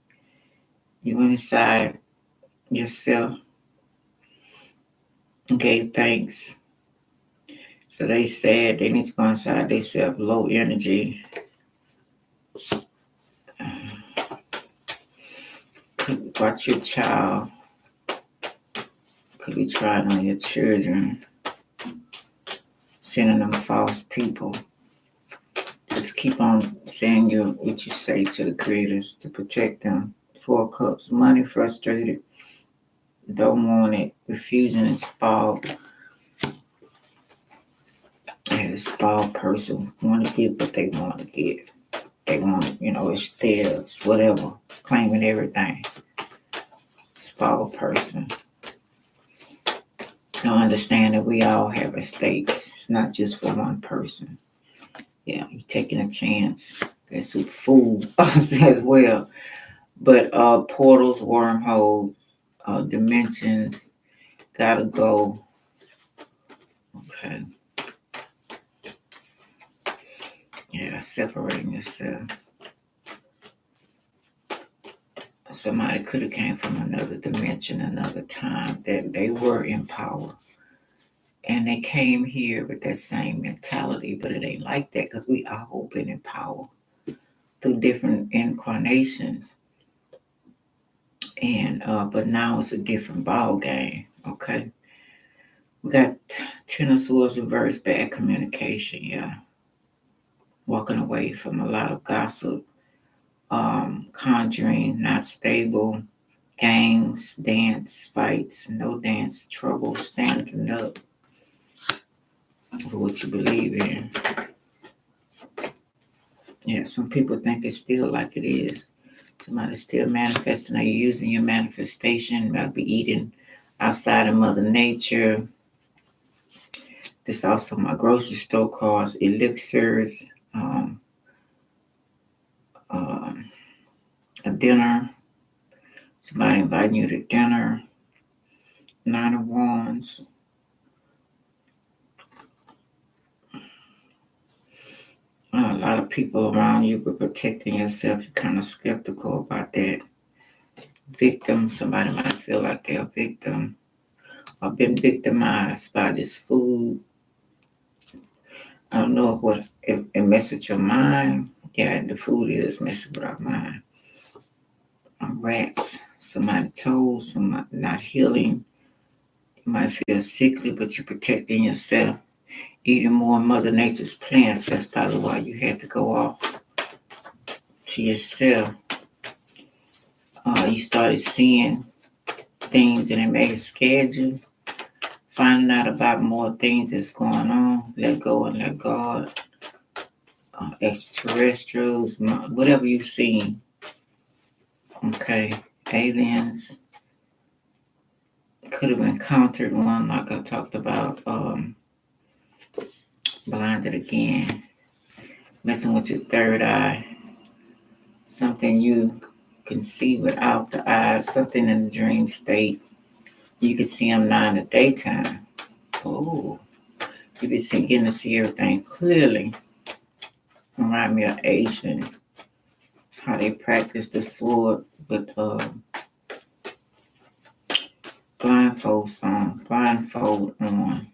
You inside yourself. Gave thanks. So they said they need to go inside themselves, low energy. Watch your child. Could be trying on your children. Sending them false people. Just keep on saying what you say to the creators to protect them. Four of Cups. Money frustrated. Don't want it. Refusing and spoiled. And a spoiled person want to get what they want to get. They want, it's theirs, whatever. Claiming everything. Spoiled person. Don't understand that we all have estates. It's not just for one person. Yeah, you're taking a chance. That's a fool as well. But portals, wormholes, dimensions, gotta go. Okay. Yeah, separating yourself. Somebody could have came from another dimension, another time, that they were in power. And they came here with that same mentality, but it ain't like that because we all been in power through different incarnations. And but now it's a different ball game. Okay. We got Ten of Swords reverse, bad communication, yeah. Walking away from a lot of gossip, conjuring, not stable, gangs, dance, fights, no dance, trouble, standing up for what you believe in. Yeah, some people think it's still like it is. Somebody's still manifesting. Are you using your manifestation? I'll be eating outside of Mother Nature. This also my grocery store cards, elixirs, a dinner. Somebody inviting you to dinner. Nine of Wands. A lot of people around you, but protecting yourself, you're kind of skeptical about that. Victim, somebody might feel like they're a victim or been victimized by this food. I don't know if it messes with your mind. Yeah, the food is messing with our mind. Rats, somebody told, somebody not healing. You might feel sickly, but you're protecting yourself. Eating more Mother Nature's plants. That's probably why you had to go off to yourself. You started seeing things and it may have scared you. Finding out about more things that's going on. Let go and let God. Extraterrestrials, whatever you've seen. Okay. Aliens. Could have encountered one like I talked about. Blinded again. Messing with your third eye. Something you can see without the eyes. Something in the dream state. You can see them now in the daytime. Oh, you be getting to see everything clearly. Remind me of Asian, how they practice the sword with blindfold on,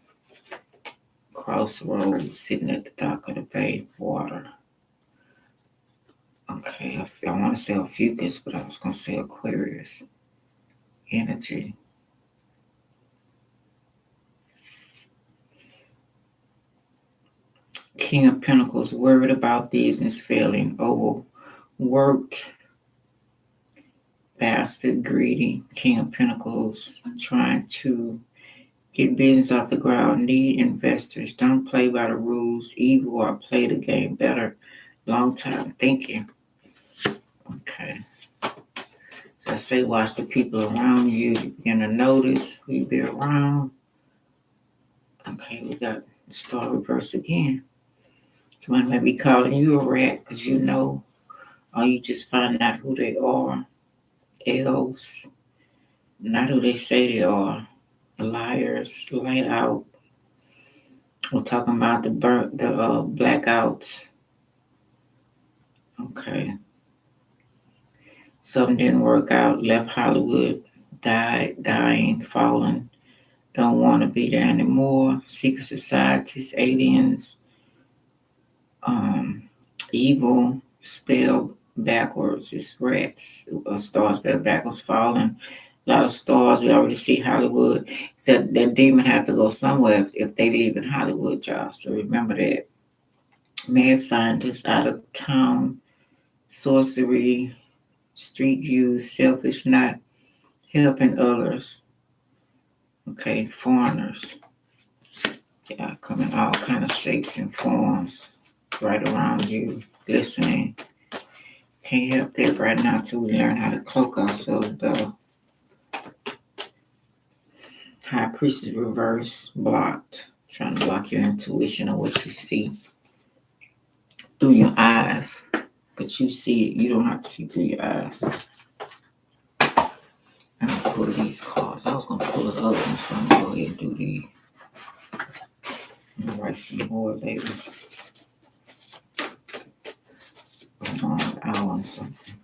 crossroads, sitting at the dock of the bay, water. Okay, I want to say Ophiuchus, but I was going to say Aquarius energy. King of Pentacles, worried about business failing, overworked, bastard, greedy. King of Pentacles, trying to get business off the ground, need investors. Don't play by the rules, evil, or play the game better. Long time thinking. Okay. So I say watch the people around you. You begin to notice who you be around. Okay, we got the star reverse again. Somebody may be calling you a rat because you know, or you just find out who they are. Elves, not who they say they are. Liars, light out. We're talking about the blackouts. Okay. Something didn't work out. Left Hollywood. Dying, falling. Don't want to be there anymore. Secret societies, aliens. Evil spelled backwards. It's rats. A star spelled backwards, falling. A lot of stars. We already see Hollywood. So that demon have to go somewhere if they leave in Hollywood, y'all. So remember that. Mad scientists out of town. Sorcery. Street views. Selfish, not helping others. Okay, foreigners. Yeah, come in all kind of shapes and forms. Right around you. Listening. Can't help that right now till we learn how to cloak ourselves better. High Priestess reverse, blocked. Trying to block your intuition or what you see through your eyes. But you see it. You don't have to see through your eyes. I'm going to pull these cards. I was going to pull the other ones, so I'm going to go ahead and do these. I'm going to write some more later. I want something.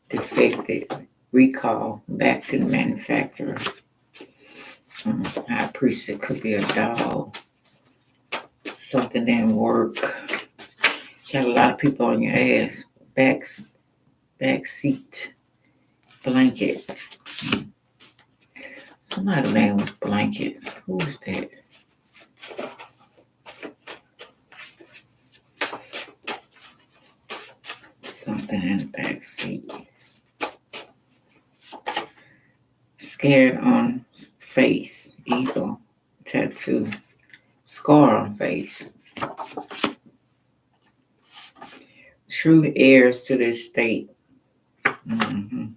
Defected. Recall. Back to the manufacturer. High Priestess could be a doll. Something didn't work. Got a lot of people on your ass. Back seat. Blanket. Somebody's name was Blanket. Who was that? Something in the back seat. Scared on face. Eagle. Tattoo. Scar on face. True heirs to this state. Mm-hmm.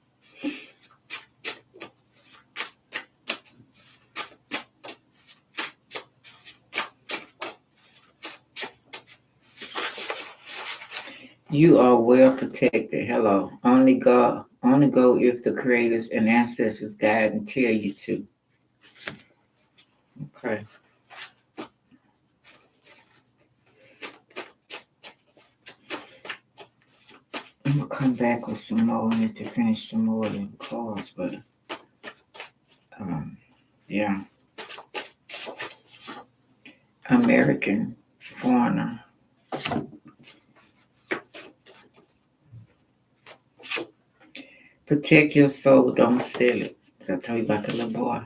You are well protected. Hello. Only God Only go if the creators and ancestors guide and tell you to. Okay. I'm gonna come back with some more. I need to finish some more of the cards, but yeah. American foreigner. Protect your soul, don't sell it. So I told you about the little boy.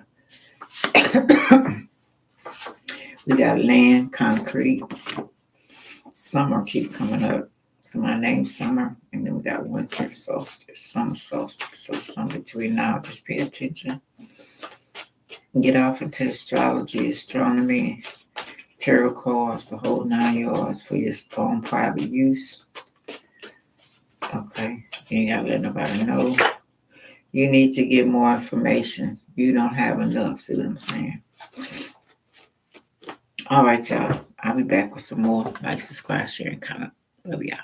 We got land, concrete. Summer keep coming up. So my name's Summer, and then we got winter solstice, summer solstice. So some between now, just pay attention. Get off into astrology, astronomy, tarot cards, the whole 9 yards for your own private use. Okay, you ain't gotta let nobody know. You need to get more information. You don't have enough. See what I'm saying? All right, y'all. I'll be back with some more. Like, subscribe, share, and comment. Love y'all.